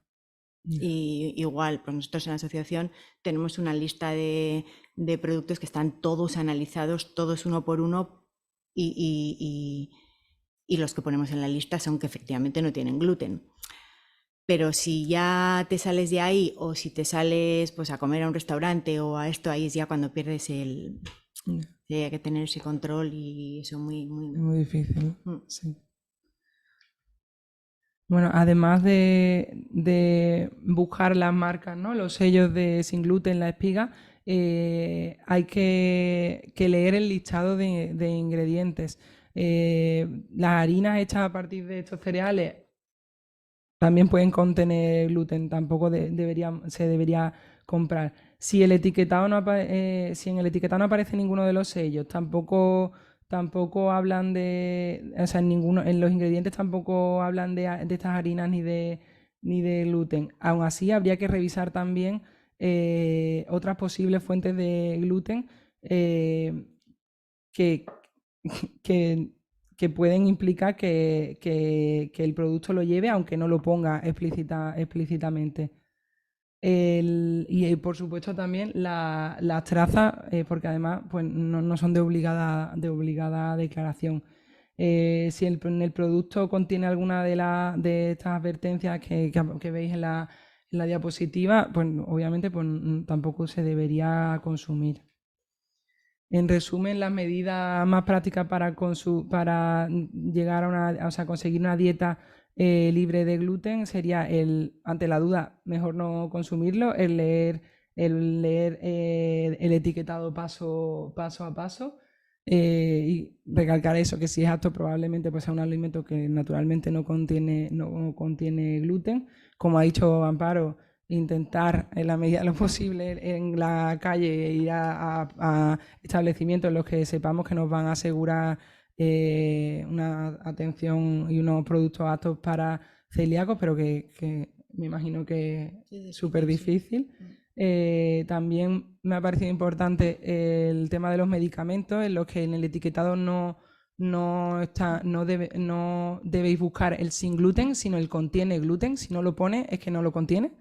Y igual, pues nosotros en la asociación tenemos una lista de productos que están todos analizados, todos uno por uno y los que ponemos en la lista son que efectivamente no tienen gluten. Pero si ya te sales de ahí o si te sales pues a comer a un restaurante o a esto, ahí es ya cuando pierdes el... Hay que tener ese control y eso muy difícil. Sí. Bueno, además de buscar las marcas, ¿no? Los sellos de sin gluten, la espiga, hay que leer el listado de ingredientes. Las harinas hechas a partir de estos cereales también pueden contener gluten, tampoco se debería comprar. Si en el etiquetado no aparece ninguno de los sellos, tampoco hablan de, o sea, en los ingredientes tampoco hablan de estas harinas ni de gluten. Aún así, habría que revisar también otras posibles fuentes de gluten que pueden implicar que el producto lo lleve, aunque no lo ponga explícitamente. Y por supuesto también las trazas, porque además pues, no son de obligada declaración. Si en el producto contiene alguna de estas advertencias que veis en la diapositiva, pues obviamente pues, tampoco se debería consumir. En resumen, las medidas más prácticas para llegar a conseguir una dieta libre de gluten sería ante la duda, mejor no consumirlo, el leer el etiquetado paso a paso y recalcar eso, que si es apto probablemente pues sea un alimento que naturalmente no contiene gluten. Como ha dicho Amparo, intentar en la medida de lo posible en la calle ir a establecimientos en los que sepamos que nos van a asegurar una atención y unos productos aptos para celíacos, pero que me imagino que es súper difícil. También me ha parecido importante el tema de los medicamentos, en los que en el etiquetado no debéis buscar el sin gluten, sino el contiene gluten. Si no lo pone, es que no lo contiene.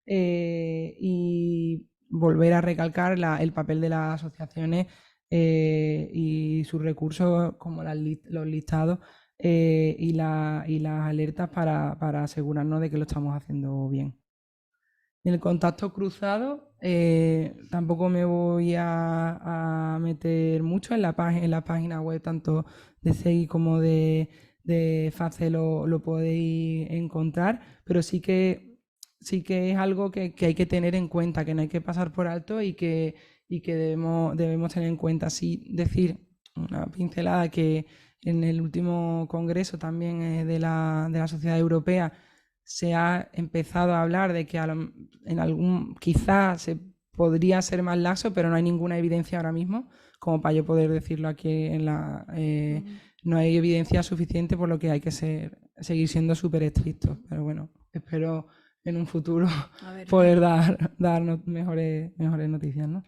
Y volver a recalcar el papel de las asociaciones y sus recursos como los listados y las alertas para asegurarnos de que lo estamos haciendo bien. En el contacto cruzado tampoco me voy a meter mucho en la página web, tanto de CEI como de FACE lo podéis encontrar, pero sí que es algo que hay que tener en cuenta, que no hay que pasar por alto y que debemos tener en cuenta. Sí, decir una pincelada que en el último congreso también de la Sociedad Europea se ha empezado a hablar de que quizás se podría ser más laxo, pero no hay ninguna evidencia ahora mismo, como para yo poder decirlo aquí no hay evidencia suficiente, por lo que hay que seguir siendo súper estrictos. Pero bueno, espero en un futuro poder dar mejores noticias, ¿no?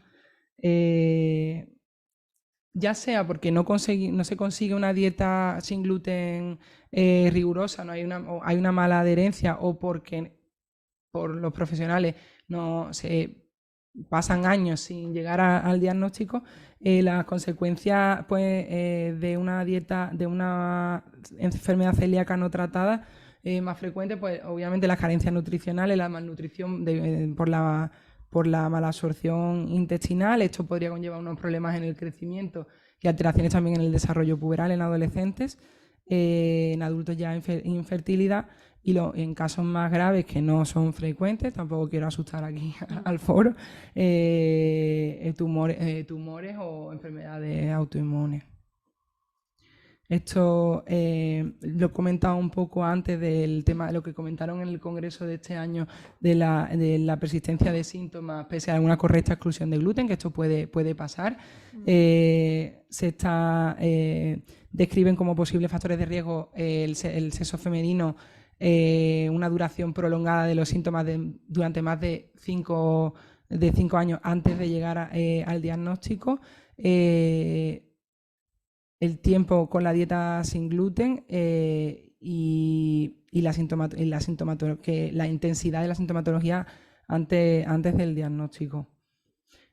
Ya sea porque no se consigue una dieta sin gluten rigurosa, hay una mala adherencia, o porque por los profesionales no se pasan años sin llegar al diagnóstico, las consecuencias pues, de una dieta, de una enfermedad celíaca no tratada más frecuente, pues obviamente las carencias nutricionales, la malnutrición por la mala absorción intestinal. Esto podría conllevar unos problemas en el crecimiento y alteraciones también en el desarrollo puberal en adolescentes, en adultos ya infertilidad, y en casos más graves, que no son frecuentes, tampoco quiero asustar aquí al foro, tumores o enfermedades autoinmunes. Esto lo he comentado un poco antes del tema, lo que comentaron en el congreso de este año de la persistencia de síntomas pese a una correcta exclusión de gluten, que esto puede pasar. Describen como posibles factores de riesgo el sexo femenino, una duración prolongada de los síntomas durante más de 5 años antes de llegar al diagnóstico, el tiempo con la dieta sin gluten y la intensidad de la sintomatología antes del diagnóstico.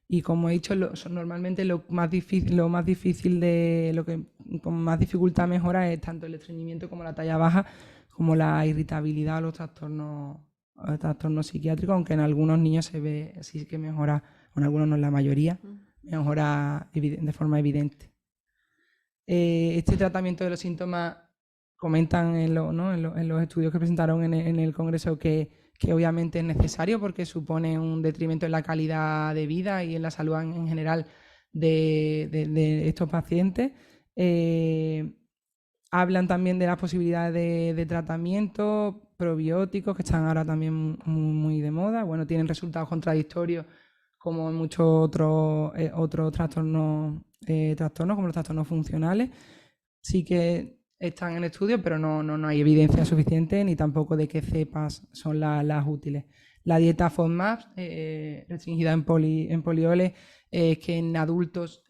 Y como he dicho, normalmente lo más difícil lo que con más dificultad mejora es tanto el estreñimiento como la talla baja, como la irritabilidad o los trastornos psiquiátricos, aunque en algunos niños se ve sí que mejora, o en algunos no, en la mayoría, mejora de forma evidente. Este tratamiento de los síntomas comentan en los estudios que presentaron en el congreso que obviamente es necesario, porque supone un detrimento en la calidad de vida y en la salud en general de estos pacientes. Hablan también de las posibilidades de tratamiento, probióticos, que están ahora también muy de moda. Bueno, tienen resultados contradictorios, como en muchos otros trastornos, como los trastornos funcionales. Sí que están en estudio, pero no hay evidencia suficiente, ni tampoco de qué cepas son las útiles. La dieta FODMAP, restringida en polioles, que en adultos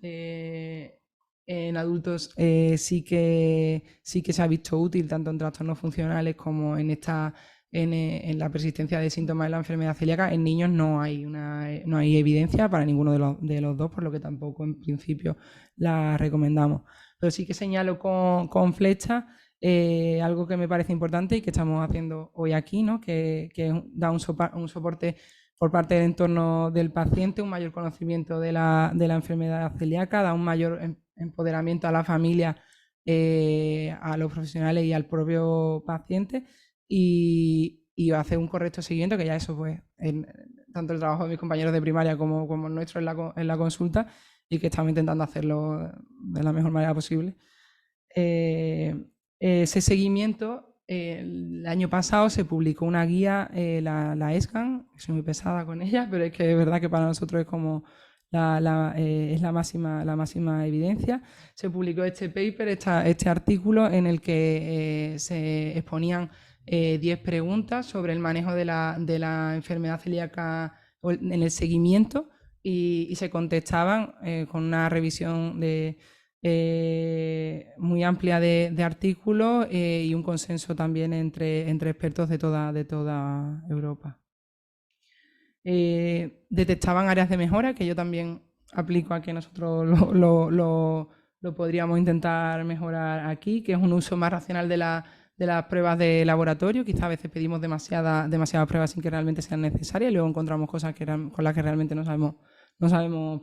sí que se ha visto útil, tanto en trastornos funcionales como en la persistencia de síntomas de la enfermedad celíaca. En niños no hay evidencia para ninguno de los dos, por lo que tampoco en principio la recomendamos. Pero sí que señalo con flecha algo que me parece importante y que estamos haciendo hoy aquí, ¿no? que da un soporte por parte del entorno del paciente, un mayor conocimiento de la enfermedad celíaca, da un mayor empoderamiento a la familia, a los profesionales y al propio paciente, y hacer un correcto seguimiento, que ya eso pues tanto el trabajo de mis compañeros de primaria como el nuestro en la consulta, y que estamos intentando hacerlo de la mejor manera posible. Ese seguimiento, el año pasado se publicó una guía, la ESCAN, soy muy pesada con ella, pero es que es verdad que para nosotros es como es la máxima evidencia. Se publicó este paper, este artículo, en el que se exponían 10 preguntas sobre el manejo de la enfermedad celíaca en el seguimiento, y se contestaban con una revisión muy amplia de artículos y un consenso también entre expertos de toda Europa. Detectaban áreas de mejora, que yo también aplico a que nosotros lo podríamos intentar mejorar aquí, que es un uso más racional de las pruebas de laboratorio. Quizá a veces pedimos demasiadas pruebas sin que realmente sean necesarias y luego encontramos cosas con las que realmente no sabemos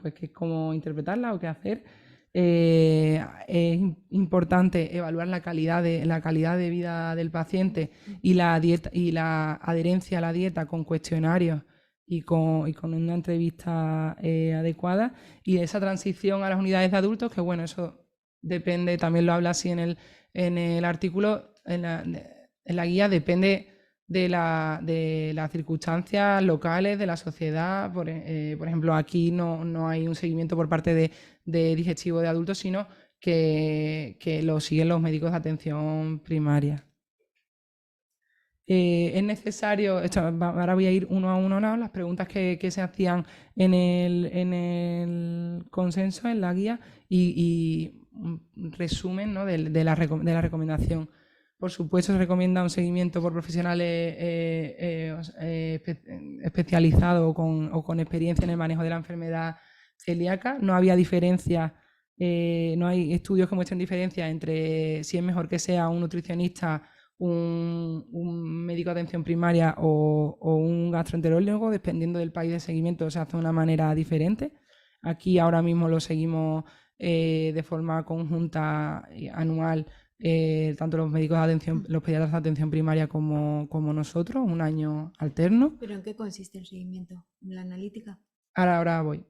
pues, cómo interpretarlas o qué hacer. Es importante evaluar la calidad de vida del paciente y la dieta y la adherencia a la dieta con cuestionarios y con una entrevista adecuada, y esa transición a las unidades de adultos, que bueno, eso depende, también lo habla así en el artículo, en la guía, depende de las circunstancias locales, de la sociedad. Por ejemplo, aquí no hay un seguimiento por parte de digestivo de adultos, sino que lo siguen los médicos de atención primaria. Es necesario, ahora voy a ir uno a uno, ¿no? Las preguntas que se hacían en el consenso, en la guía, y resumen, ¿no? de la recomendación. Por supuesto, se recomienda un seguimiento por profesionales especializados o con experiencia en el manejo de la enfermedad celíaca. No había diferencia, no hay estudios que muestren diferencia entre si es mejor que sea un nutricionista, un médico de atención primaria o un gastroenterólogo. Dependiendo del país de seguimiento se hace de una manera diferente. Aquí ahora mismo lo seguimos de forma conjunta anual, tanto los médicos de atención, los pediatras de atención primaria como nosotros, un año alterno. ¿Pero en qué consiste el seguimiento? ¿En la analítica? Ahora voy.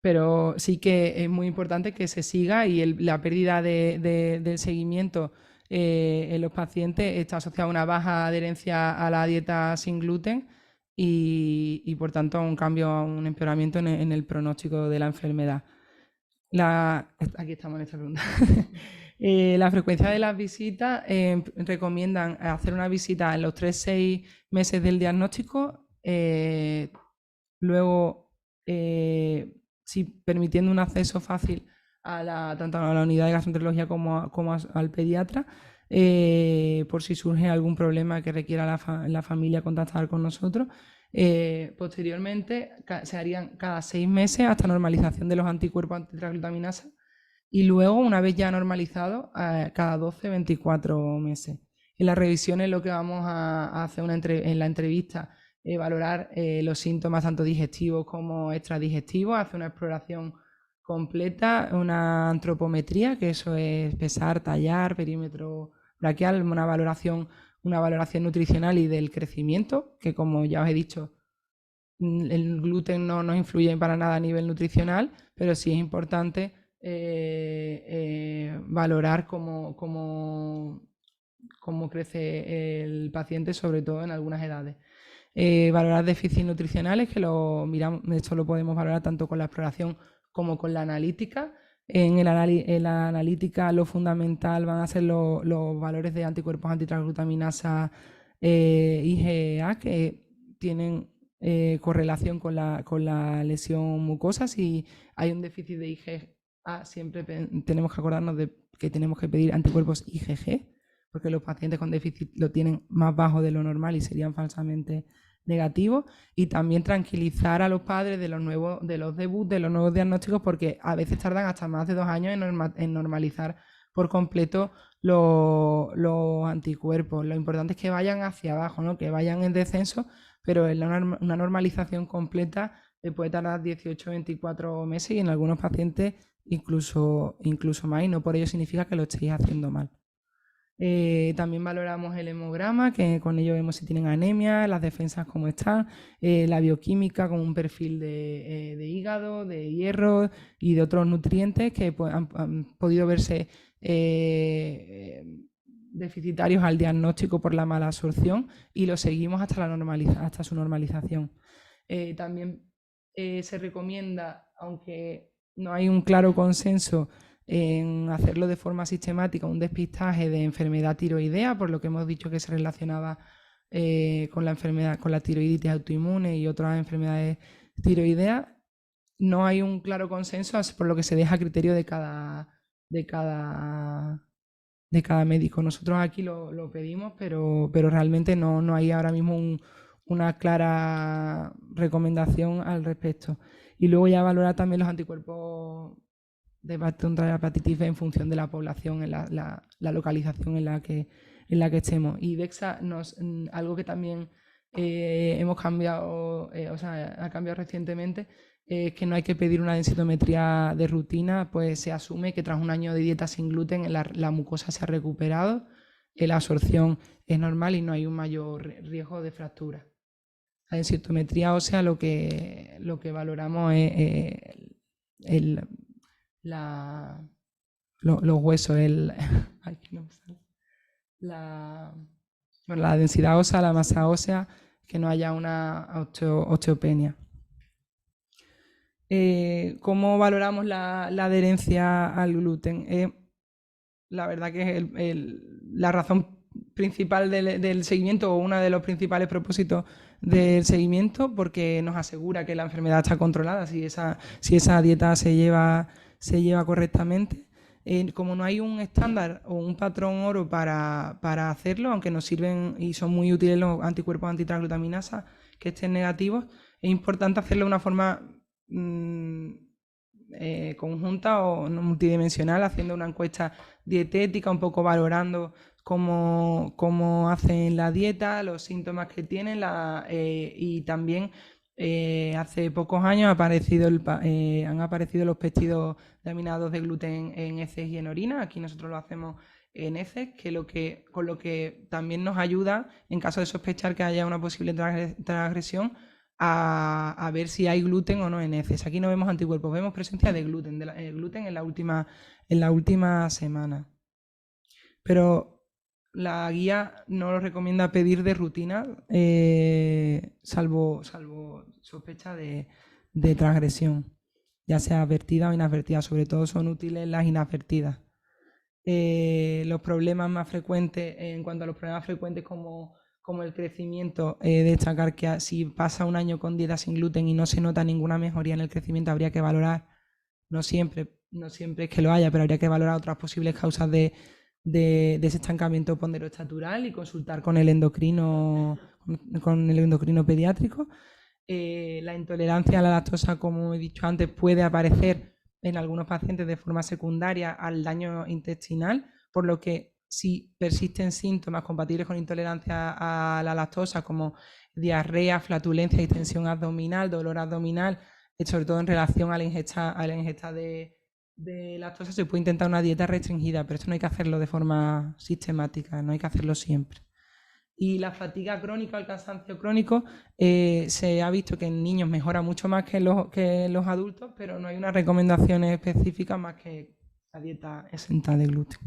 Pero sí que es muy importante que se siga, y la pérdida del seguimiento en los pacientes está asociada a una baja adherencia a la dieta sin gluten y por tanto a un cambio, a un empeoramiento en el pronóstico de la enfermedad. Aquí estamos en esta pregunta. La frecuencia de las visitas, recomiendan hacer una visita en los 3-6 meses del diagnóstico, luego sí, permitiendo un acceso fácil tanto a la unidad de gastroenterología como al pediatra, por si surge algún problema que requiera la familia contactar con nosotros. Posteriormente se harían cada 6 meses hasta normalización de los anticuerpos antitransglutaminasa, y luego, una vez ya normalizado, cada 12-24 meses. En las revisiones lo que vamos a hacer en la entrevista, valorar los síntomas tanto digestivos como extradigestivos, hacer una exploración completa, una antropometría, que eso es pesar, tallar, perímetro braquial, una valoración nutricional y del crecimiento, que como ya os he dicho, el gluten no nos influye para nada a nivel nutricional, pero sí es importante valorar cómo crece el paciente, sobre todo en algunas edades. Valorar déficits nutricionales, que esto lo podemos valorar tanto con la exploración como con la analítica. En la analítica lo fundamental van a ser los valores de anticuerpos antitransglutaminasa IgA, que tienen correlación con la lesión mucosa. Si hay un déficit de IgA, siempre tenemos que acordarnos de que tenemos que pedir anticuerpos IgG, porque los pacientes con déficit lo tienen más bajo de lo normal y serían falsamente negativos. Y también tranquilizar a los padres de los debuts, de los nuevos diagnósticos, porque a veces tardan hasta más de 2 años en normalizar por completo los anticuerpos. Lo importante es que vayan hacia abajo, ¿no? Que vayan en descenso, pero una normalización completa puede tardar 18-24 meses y en algunos pacientes incluso más, y no por ello significa que lo estéis haciendo mal. También valoramos el hemograma, que con ello vemos si tienen anemia, las defensas cómo están, la bioquímica con un perfil de hígado, de hierro y de otros nutrientes que han podido verse deficitarios al diagnóstico por la mala absorción, y lo seguimos hasta su normalización. También se recomienda, aunque no hay un claro consenso en hacerlo de forma sistemática, un despistaje de enfermedad tiroidea, por lo que hemos dicho que se relacionaba con la tiroiditis autoinmune y otras enfermedades tiroideas. No hay un claro consenso, por lo que se deja a criterio de cada médico. Nosotros aquí lo pedimos, pero realmente no hay ahora mismo una clara recomendación al respecto. Y luego ya valorar también los anticuerpos contra la hepatitis B en función de la población, en la localización en la que estemos. Y DEXA, algo que también hemos cambiado, ha cambiado recientemente, es que no hay que pedir una densitometría de rutina, pues se asume que tras un año de dieta sin gluten la mucosa se ha recuperado, la absorción es normal y no hay un mayor riesgo de fractura. La densitometría ósea lo que valoramos es los huesos, la densidad ósea, la masa ósea, que no haya una osteopenia. ¿Cómo valoramos la adherencia al gluten? La verdad que es la razón principal del seguimiento, o uno de los principales propósitos del seguimiento, porque nos asegura que la enfermedad está controlada si esa dieta se lleva correctamente. Como no hay un estándar o un patrón oro para hacerlo, aunque nos sirven y son muy útiles los anticuerpos antitransglutaminasa que estén negativos, es importante hacerlo de una forma conjunta o multidimensional, haciendo una encuesta dietética, un poco valorando cómo hacen la dieta, los síntomas que tienen, y también hace pocos años han aparecido los péptidos laminados de gluten en heces y en orina. Aquí nosotros lo hacemos en heces, con lo que también nos ayuda, en caso de sospechar que haya una posible transgresión, a ver si hay gluten o no en heces. Aquí no vemos anticuerpos, vemos presencia de gluten, gluten en la última semana. Pero la guía no lo recomienda pedir de rutina, salvo sospecha de transgresión, ya sea advertida o inadvertida. Sobre todo son útiles las inadvertidas. Los problemas más frecuentes, en cuanto a los problemas frecuentes como el crecimiento, destacar que si pasa un año con dieta sin gluten y no se nota ninguna mejoría en el crecimiento, habría que valorar, no siempre es que lo haya, pero habría que valorar otras posibles causas de ese estancamiento ponderoestatural y consultar con el endocrino pediátrico. La intolerancia a la lactosa, como he dicho antes, puede aparecer en algunos pacientes de forma secundaria al daño intestinal, por lo que si persisten síntomas compatibles con intolerancia a la lactosa, como diarrea, flatulencia, distensión abdominal, dolor abdominal, sobre todo en relación a la ingesta de lactosa, se puede intentar una dieta restringida, pero esto no hay que hacerlo de forma sistemática, no hay que hacerlo siempre. Y la fatiga crónica, el cansancio crónico, se ha visto que en niños mejora mucho más que en los adultos, pero no hay unas recomendaciones específicas más que la dieta exenta de gluten.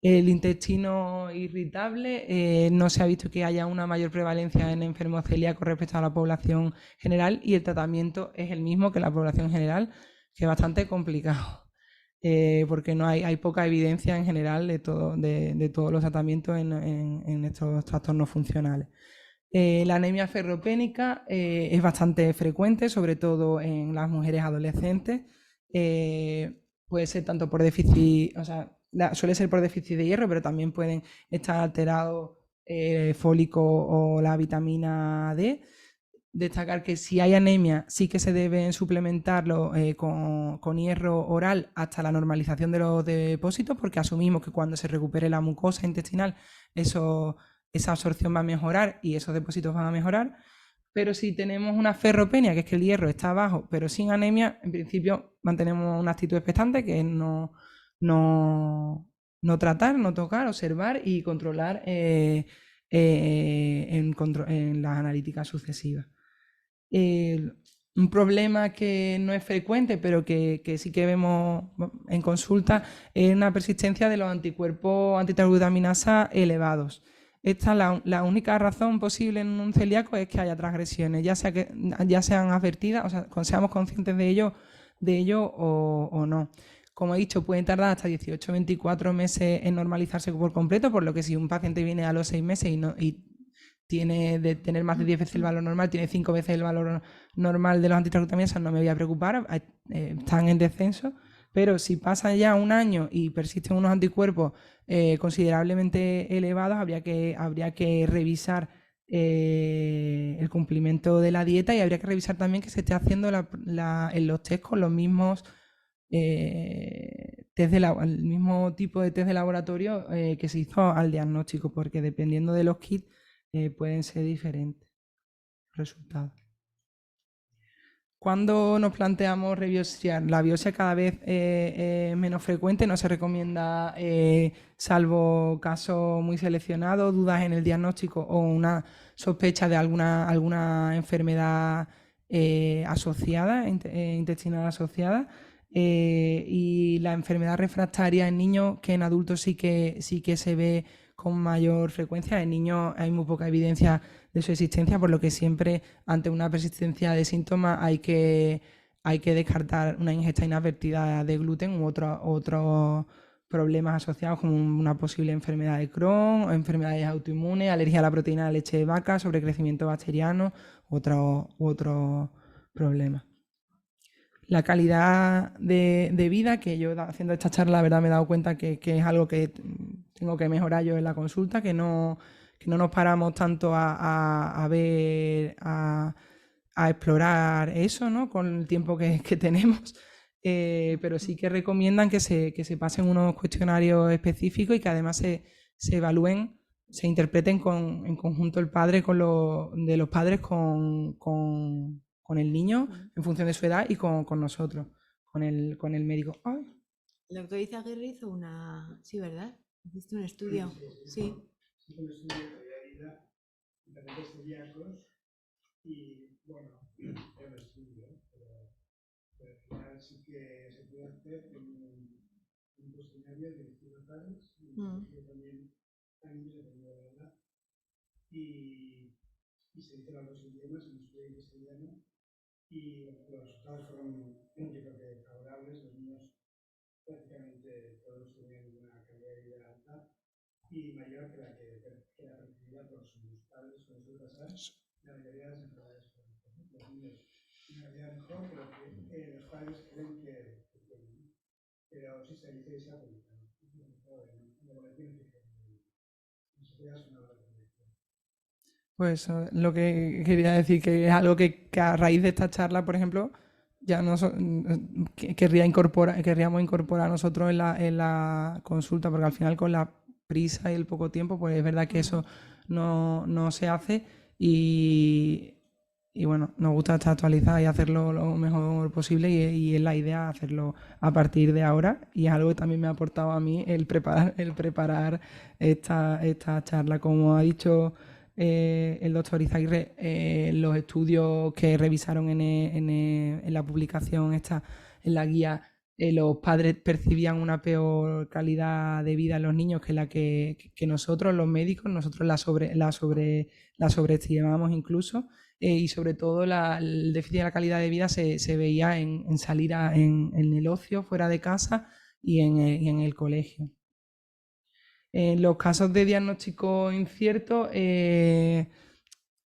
El intestino irritable, no se ha visto que haya una mayor prevalencia en enfermos celíacos respecto a la población general, y el tratamiento es el mismo que la población general, que es bastante complicado, porque hay poca evidencia en general de todos los tratamientos en estos trastornos funcionales. La anemia ferropénica es bastante frecuente, sobre todo en las mujeres adolescentes. Puede ser tanto por déficit, suele ser por déficit de hierro, pero también pueden estar alterados fólico o la vitamina D. Destacar que si hay anemia sí que se deben suplementarlo con hierro oral hasta la normalización de los depósitos, porque asumimos que cuando se recupere la mucosa intestinal esa absorción va a mejorar y esos depósitos van a mejorar. Pero si tenemos una ferropenia, que es que el hierro está bajo pero sin anemia, en principio mantenemos una actitud expectante, que es no tratar, no tocar, observar y controlar en las analíticas sucesivas. Un problema que no es frecuente, pero que sí que vemos en consulta, es una persistencia de los anticuerpos antitransglutaminasa elevados. Esta la única razón posible en un celíaco es que haya transgresiones, ya sean advertidas, seamos conscientes de ello o no. Como he dicho, pueden tardar hasta 18 o 24 meses en normalizarse por completo, por lo que si un paciente viene a los 6 meses y tiene de tener más de 10 veces el valor normal, tiene 5 veces el valor normal de los antitransglutaminasas, no me voy a preocupar, están en descenso. Pero si pasa ya un año y persisten unos anticuerpos considerablemente elevados, habría que revisar el cumplimiento de la dieta, y habría que revisar también que se esté haciendo en los test con los mismos el mismo tipo de test de laboratorio que se hizo al diagnóstico, porque dependiendo de los kits pueden ser diferentes resultados. Cuando nos planteamos rebiopsiar, la biopsia cada vez es menos frecuente, no se recomienda, salvo casos muy seleccionados, dudas en el diagnóstico o una sospecha de alguna enfermedad asociada, intestinal asociada, y la enfermedad refractaria en niños, que en adultos sí que se ve con mayor frecuencia. En niños hay muy poca evidencia de su existencia, por lo que siempre ante una persistencia de síntomas hay que descartar una ingesta inadvertida de gluten u otros problemas asociados, como una posible enfermedad de Crohn, o enfermedades autoinmunes, alergia a la proteína de leche de vaca, sobrecrecimiento bacteriano u otros problemas. La calidad de vida, que yo haciendo esta charla, la verdad me he dado cuenta que es algo que tengo que mejorar yo en la consulta, que no nos paramos tanto a ver, a explorar eso, ¿no? Con el tiempo que tenemos, pero sí que recomiendan que se pasen unos cuestionarios específicos y que además se evalúen, se interpreten en conjunto de los padres con el niño en función de su edad y con nosotros, con el médico. ¡Ay! El doctor Izaguirre hizo una... Sí, ¿verdad? ¿Hiciste un estudio? Sí. Sí, un estudio de calidad de pacientes celíacos y, bueno, era un estudio, pero al final sí que se puede hacer en un cuestionario de 15 pares y también a niños dependiendo de la edad. Y se hizo en los dos idiomas, en estudio y castellano, y bueno, los resultados fueron, yo creo que favorables. Los niños prácticamente todos tenían una calidad de vida alta y mayor que la percibida por sus padres cuando suele pasar la mayoría de las enfermedades crónicas. Los niños una calidad mejor, pero que los padres creen que tienen. Pero sí se dice que se ha publicado. Pues lo que quería decir, que es algo que a raíz de esta charla, por ejemplo, ya querríamos incorporar nosotros en la consulta, porque al final con la prisa y el poco tiempo, pues es verdad que eso no se hace, y bueno, nos gusta estar actualizada y hacerlo lo mejor posible, y es la idea hacerlo a partir de ahora, y es algo que también me ha aportado a mí el preparar esta charla. Como ha dicho el doctor Izaguirre, los estudios que revisaron en la publicación esta, en la guía, los padres percibían una peor calidad de vida en los niños que la que nosotros, los médicos. Nosotros la sobreestimamos incluso, y sobre todo el déficit de la calidad de vida se veía en salir en el ocio, fuera de casa y en el colegio. En los casos de diagnóstico incierto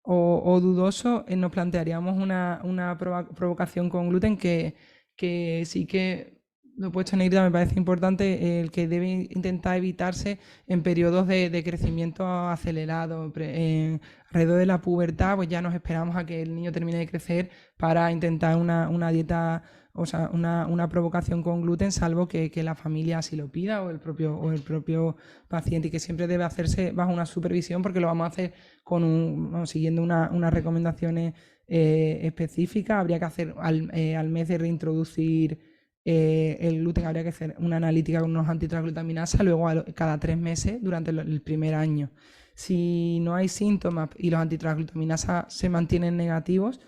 o dudoso, nos plantearíamos una provocación con gluten, que sí que lo he puesto en negrita, me parece importante, el que debe intentar evitarse en periodos de crecimiento acelerado. Alrededor de la pubertad, pues ya nos esperamos a que el niño termine de crecer para intentar una dieta, o sea, una provocación con gluten, salvo que la familia así lo pida, o el propio paciente, y que siempre debe hacerse bajo una supervisión, porque lo vamos a hacer siguiendo unas recomendaciones específicas. Habría que hacer al mes de reintroducir el gluten, habría que hacer una analítica con unos antitransglutaminasa, luego cada 3 meses durante el primer año. Si no hay síntomas y los antitransglutaminasa se mantienen negativos,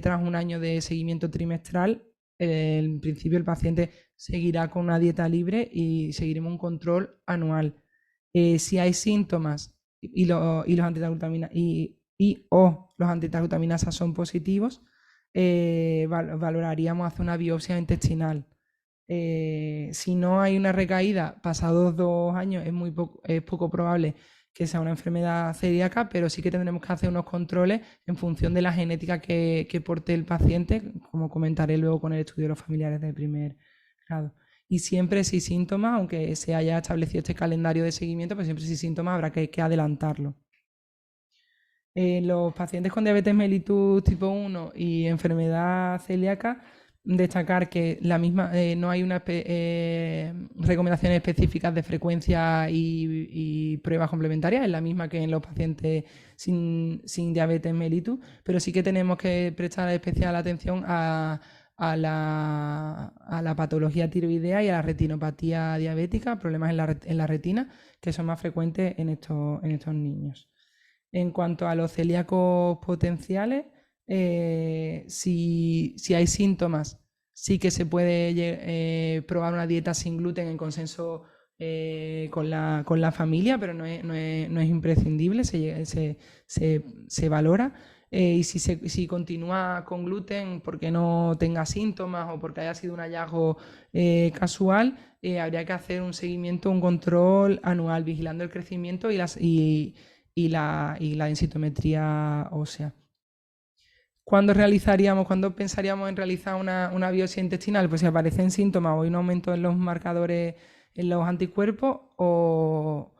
tras un año de seguimiento trimestral, en principio el paciente seguirá con una dieta libre y seguiremos un control anual. Si hay síntomas y los antitransglutaminasa son positivos, valoraríamos hacer una biopsia intestinal. Si no hay una recaída pasados 2 años, es poco probable que sea una enfermedad celíaca, pero sí que tendremos que hacer unos controles en función de la genética que porte el paciente, como comentaré luego con el estudio de los familiares del primer grado. Y siempre sin síntomas, aunque se haya establecido este calendario de seguimiento, pues siempre sin síntomas habrá que adelantarlo. Los pacientes con diabetes mellitus tipo 1 y enfermedad celíaca, destacar que no hay unas recomendaciones específicas de frecuencia y pruebas complementarias, es la misma que en los pacientes sin diabetes mellitus, pero sí que tenemos que prestar especial atención a la patología tiroidea y a la retinopatía diabética, problemas en la retina, que son más frecuentes en estos niños. En cuanto a los celíacos potenciales, si hay síntomas, sí que se puede probar una dieta sin gluten en consenso con la familia, pero no es imprescindible, se valora. Y si continúa con gluten porque no tenga síntomas o porque haya sido un hallazgo casual, habría que hacer un seguimiento, un control anual, vigilando el crecimiento y la densitometría ósea. ¿Cuándo pensaríamos en realizar una biopsia intestinal? Pues si aparecen síntomas o hay un aumento en los marcadores, en los anticuerpos o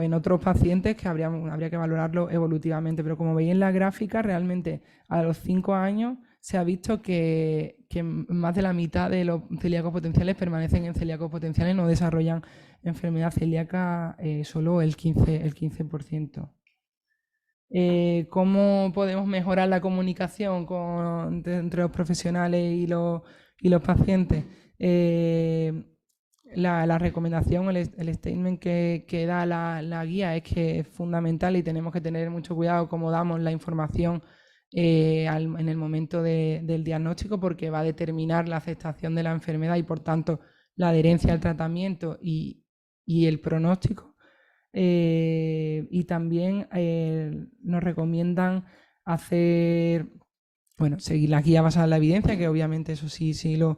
en otros pacientes que habría que valorarlo evolutivamente. Pero como veis en la gráfica, realmente a los 5 años se ha visto que más de la mitad de los celíacos potenciales permanecen en celíacos potenciales, no desarrollan enfermedad celíaca, solo el 15%. ¿Cómo podemos mejorar la comunicación entre los profesionales y los pacientes? La recomendación, el statement que da la guía es que es fundamental y tenemos que tener mucho cuidado cómo damos la información en el momento del diagnóstico, porque va a determinar la aceptación de la enfermedad y por tanto la adherencia al tratamiento y el pronóstico. Y también nos recomiendan seguir la guía basada en la evidencia, que obviamente eso sí lo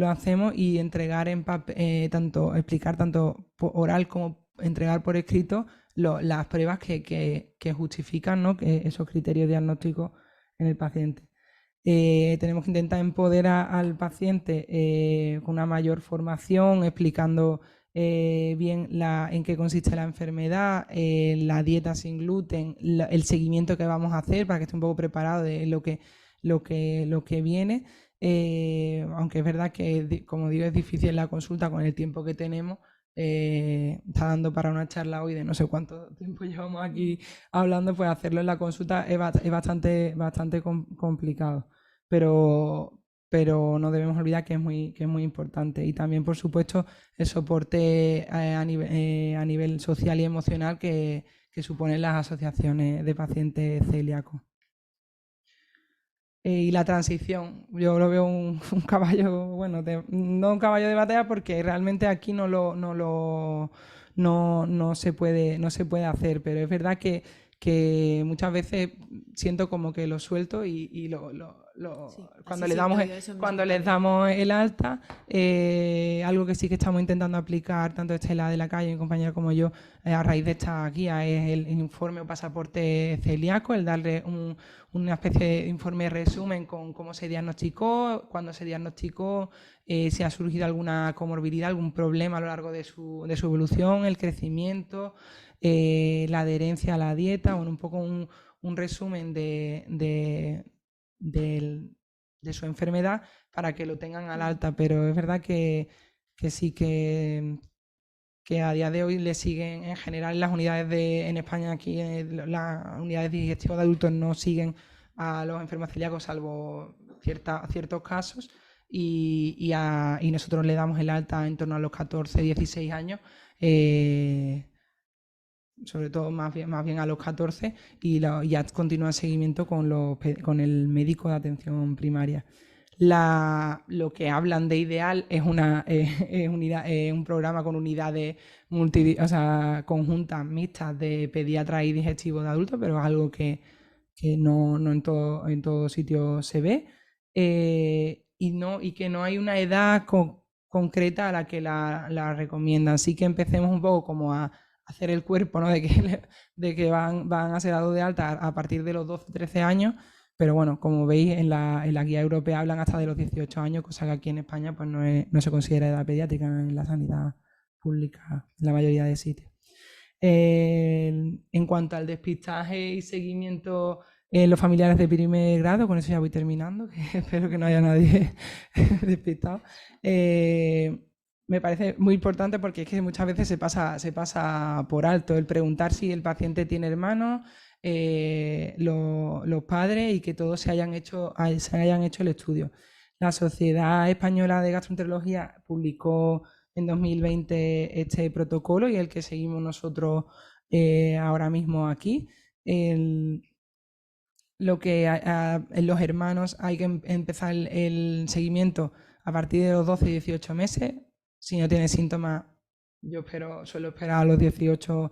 hacemos, y entregar explicar tanto oral como entregar por escrito las pruebas que justifican, ¿no?, que esos criterios diagnósticos en el paciente. Tenemos que intentar empoderar al paciente con una mayor formación, explicando bien en qué consiste la enfermedad, la dieta sin gluten, el seguimiento que vamos a hacer para que esté un poco preparado de lo que viene. Aunque es verdad que, como digo, es difícil la consulta con el tiempo que tenemos. Está dando para una charla hoy de no sé cuánto tiempo llevamos aquí hablando, pues hacerlo en la consulta es bastante complicado, pero no debemos olvidar que es muy importante. Y también, por supuesto, el soporte a nivel social y emocional que suponen las asociaciones de pacientes celíacos. Y la transición, yo lo veo un caballo, bueno, no un caballo de batalla, porque realmente aquí no se puede hacer, pero es verdad que muchas veces siento como que lo suelto y cuando les damos el alta, algo que sí que estamos intentando aplicar tanto Estela de la Calle, mi compañera, como yo, a raíz de esta guía, es el informe o pasaporte celíaco, el darle una especie de informe resumen con cómo se diagnosticó, cuándo se diagnosticó, si ha surgido alguna comorbilidad, algún problema a lo largo de su evolución, el crecimiento, la adherencia a la dieta, un poco un resumen de su enfermedad para que lo tengan al alta. Pero es verdad que sí que a día de hoy le siguen, en general, las unidades en España, aquí las unidades de digestivo de adultos no siguen a los enfermos celíacos, salvo ciertos casos, y nosotros le damos el alta en torno a los 14, 16 años, sobre todo más bien a los 14, y ya continúa el seguimiento con el médico de atención primaria. Lo que hablan de ideal es un programa con unidades conjuntas, mixtas, de pediatras y digestivos de adultos, pero es algo que no en todo sitio se ve, y que no hay una edad concreta a la que la recomiendan. Así que empecemos un poco como a hacer el cuerpo, ¿no?, de que van a ser dados de alta a partir de los 12, 13 años, pero bueno, como veis en la guía europea hablan hasta de los 18 años, cosa que aquí en España pues no se considera edad pediátrica en la sanidad pública en la mayoría de sitios. En cuanto al despistaje y seguimiento en los familiares de primer grado, con eso ya voy terminando, que espero que no haya nadie despistado. Me parece muy importante porque es que muchas veces se pasa por alto el preguntar si el paciente tiene hermanos, los padres y que todos se hayan hecho el estudio. La Sociedad Española de Gastroenterología publicó en 2020 este protocolo y el que seguimos nosotros ahora mismo aquí. En los hermanos hay que empezar el seguimiento a partir de los 12 y 18 meses. Si no tiene síntomas, suelo esperar a los 18,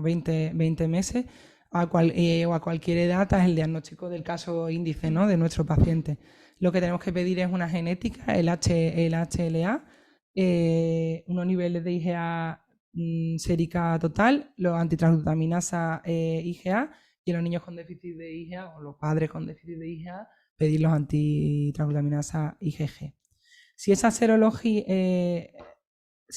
20 meses o a cualquier edad es el diagnóstico del caso índice, ¿no?, de nuestro paciente. Lo que tenemos que pedir es una genética, el HLA, unos niveles de IgA sérica total, los antitransglutaminasa IgA, y los niños con déficit de IgA o los padres con déficit de IgA pedir los antitransglutaminasa IgG. Si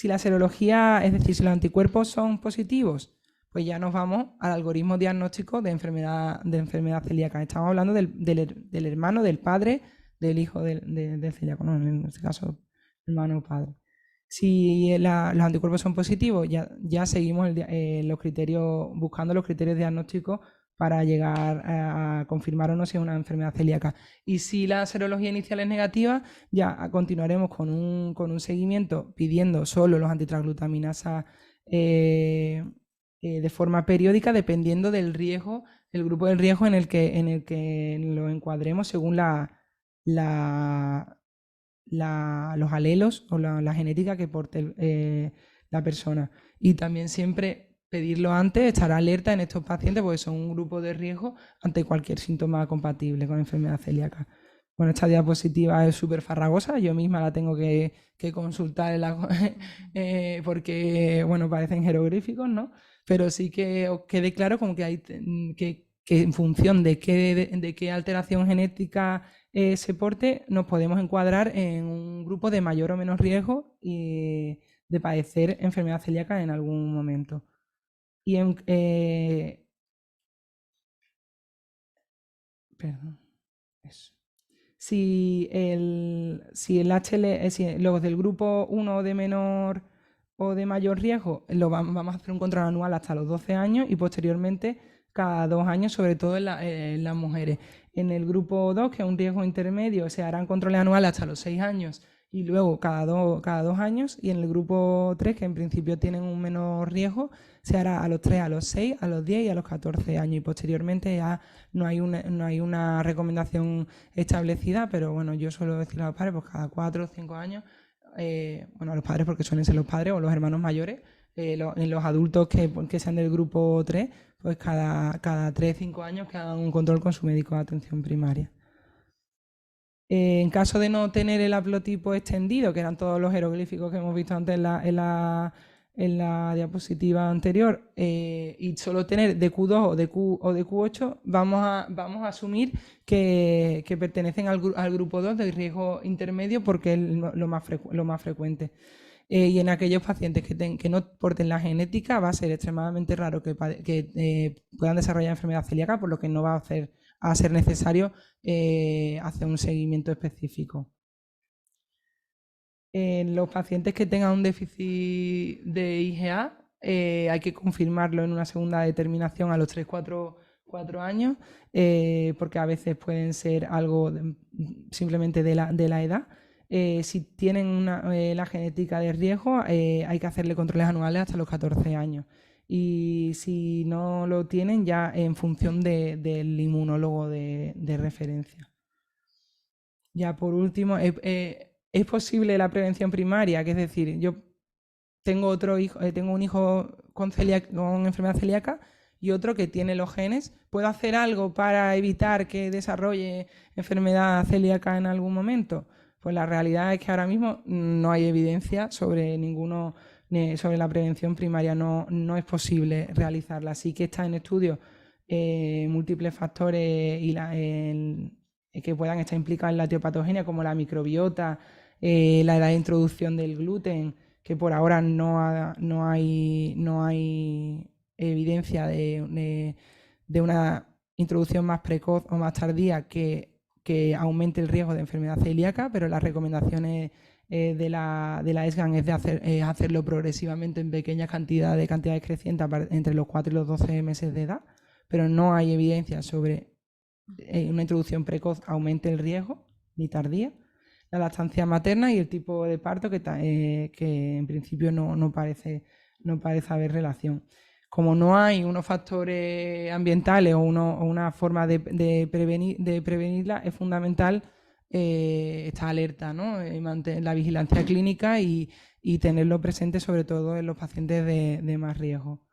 la serología, es decir, si los anticuerpos son positivos, pues ya nos vamos al algoritmo diagnóstico de enfermedad celíaca. Estamos hablando del hermano, del padre, del hijo del celíaco, ¿no? En este caso, hermano o padre. Si los anticuerpos son positivos, ya seguimos buscando los criterios diagnósticos para llegar a confirmar o no si es una enfermedad celíaca. Y si la serología inicial es negativa, ya continuaremos con un seguimiento pidiendo solo los antitransglutaminasa de forma periódica, dependiendo del riesgo, el grupo del riesgo en el que lo encuadremos según los alelos o la genética que porte la persona. Y también siempre pedirlo antes, estar alerta en estos pacientes porque son un grupo de riesgo ante cualquier síntoma compatible con enfermedad celíaca. Bueno, esta diapositiva es súper farragosa, yo misma la tengo que consultar porque, bueno, parecen jeroglíficos, ¿no? Pero sí que os quede claro como que hay que en función de qué alteración genética se porte, nos podemos encuadrar en un grupo de mayor o menos riesgo y de padecer enfermedad celíaca en algún momento. Y si los del grupo 1 de menor o de mayor riesgo, vamos a hacer un control anual hasta los 12 años y posteriormente cada 2 años, sobre todo en las mujeres. En el grupo 2, que es un riesgo intermedio, se harán controles anuales hasta los 6 años y luego cada 2 años. Y en el grupo 3, que en principio tienen un menor riesgo, se hará a los 3, a los 6, a los 10 y a los 14 años. Y posteriormente ya no hay una recomendación establecida, pero bueno, yo suelo decir a los padres, pues cada 4 o 5 años, bueno, a los padres porque suelen ser los padres o los hermanos mayores, en los adultos que sean del grupo 3, pues cada 3 o 5 años que hagan un control con su médico de atención primaria. En caso de no tener el haplotipo extendido, que eran todos los jeroglíficos que hemos visto antes en la diapositiva anterior, y solo tener DQ2 o DQ8, vamos a asumir que pertenecen al grupo 2 de riesgo intermedio porque es lo más frecuente. Y en aquellos pacientes que no porten la genética va a ser extremadamente raro que puedan desarrollar enfermedad celíaca, por lo que no va a ser necesario hacer un seguimiento específico. En los pacientes que tengan un déficit de IgA, hay que confirmarlo en una segunda determinación a los 3-4 años, porque a veces pueden ser algo simplemente de la edad. Si tienen la genética de riesgo, hay que hacerle controles anuales hasta los 14 años. Y si no lo tienen, ya en función del inmunólogo de referencia. Ya por último, ¿es posible la prevención primaria? Que es decir, yo tengo un hijo con enfermedad celíaca y otro que tiene los genes. ¿Puedo hacer algo para evitar que desarrolle enfermedad celíaca en algún momento? Pues la realidad es que ahora mismo no hay evidencia sobre la prevención primaria, no es posible realizarla. Sí que está en estudios múltiples factores que puedan estar implicados en la etiopatogenia, como la microbiota, la edad de introducción del gluten, que por ahora no hay evidencia de una introducción más precoz o más tardía que aumente el riesgo de enfermedad celíaca, pero las recomendaciones de la ESGAN es de hacerlo progresivamente en pequeñas cantidades crecientes entre los 4 y los 12 meses de edad, pero no hay evidencia sobre una introducción precoz aumente el riesgo, ni tardía. La lactancia materna y el tipo de parto que en principio no parece haber relación. Como no hay unos factores ambientales o una forma de prevenirla, es fundamental estar alerta, ¿no? Mantener la vigilancia clínica y tenerlo presente sobre todo en los pacientes de más riesgo.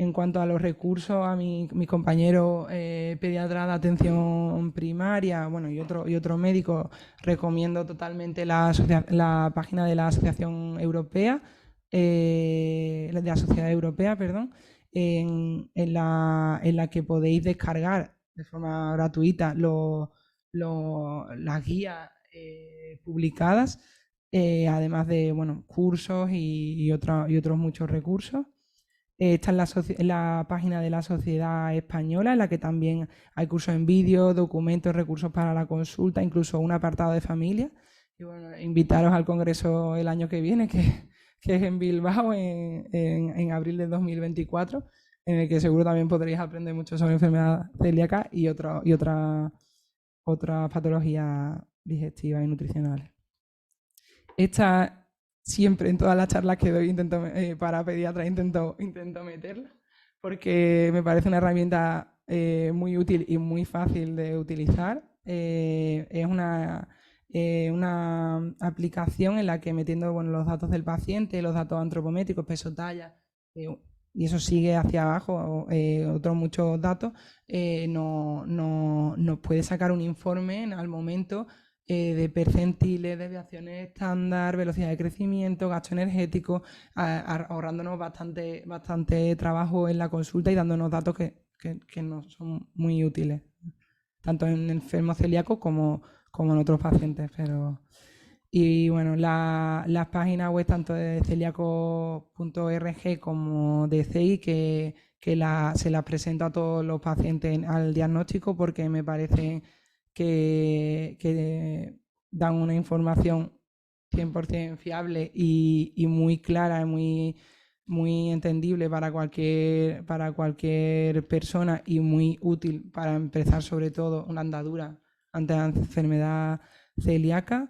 En cuanto a los recursos, a mi compañero pediatra de atención primaria, bueno, y otro médico, recomiendo totalmente la página de la Asociación Europea, de la Sociedad Europea, perdón, en la que podéis descargar de forma gratuita las guías publicadas, además de cursos y otros muchos recursos. Está en la página de la Sociedad Española, en la que también hay cursos en vídeo, documentos, recursos para la consulta, incluso un apartado de familia. Y bueno, invitaros al congreso el año que viene, que es en Bilbao, en abril de 2024, en el que seguro también podréis aprender mucho sobre enfermedad celíaca y otras patologías digestivas y nutricionales. Siempre en todas las charlas que doy para pediatras intento meterla, porque me parece una herramienta muy útil y muy fácil de utilizar. Es una aplicación en la que metiendo los datos del paciente, los datos antropométricos, peso, talla, y eso sigue hacia abajo, otros muchos datos, nos puede sacar un informe al momento de percentiles, desviaciones estándar, velocidad de crecimiento, gasto energético, ahorrándonos bastante trabajo en la consulta y dándonos datos que nos son muy útiles, tanto en enfermos celíacos como en otros pacientes. Y bueno, las páginas web tanto de celíaco.org como de CEI que se las presento a todos los pacientes al diagnóstico, porque me parece que dan una información 100% fiable y muy clara, muy entendible para cualquier persona y muy útil para empezar, sobre todo, una andadura ante la enfermedad celíaca.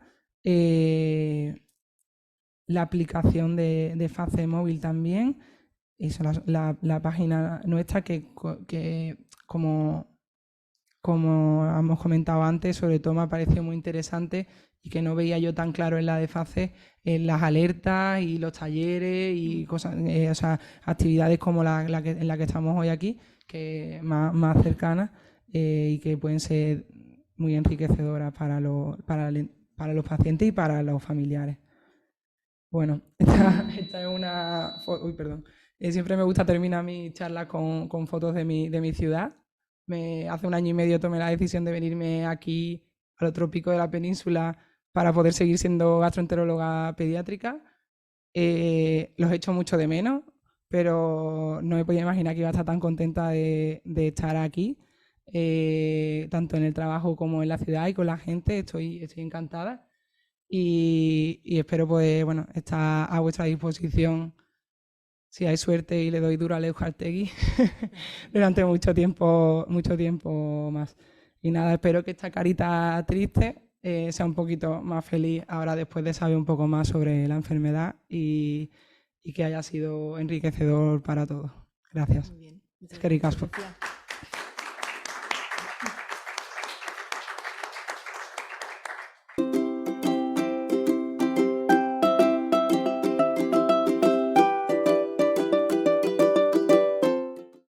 La aplicación de FACE móvil también, eso, la página nuestra que como hemos comentado antes, sobre todo me ha parecido muy interesante y que no veía yo tan claro en la de FACE, en las alertas y los talleres y cosas, actividades como en la que estamos hoy aquí, que más cercanas y que pueden ser muy enriquecedoras para los pacientes y para los familiares. Bueno, esta es una... Uy, perdón. Siempre me gusta terminar mis charlas con fotos de mi ciudad. Hace 1 año y medio tomé la decisión de venirme aquí al otro pico de la península para poder seguir siendo gastroenteróloga pediátrica. Los echo mucho de menos, pero no me podía imaginar que iba a estar tan contenta de estar aquí, tanto en el trabajo como en la ciudad y con la gente. Estoy encantada y espero poder estar a vuestra disposición, si hay suerte y le doy duro a Euskaltegui durante mucho tiempo más. Y nada, espero que esta carita triste sea un poquito más feliz ahora, después de saber un poco más sobre la enfermedad y que haya sido enriquecedor para todos. Gracias. Muy bien. Eskerrik asko. Gracias.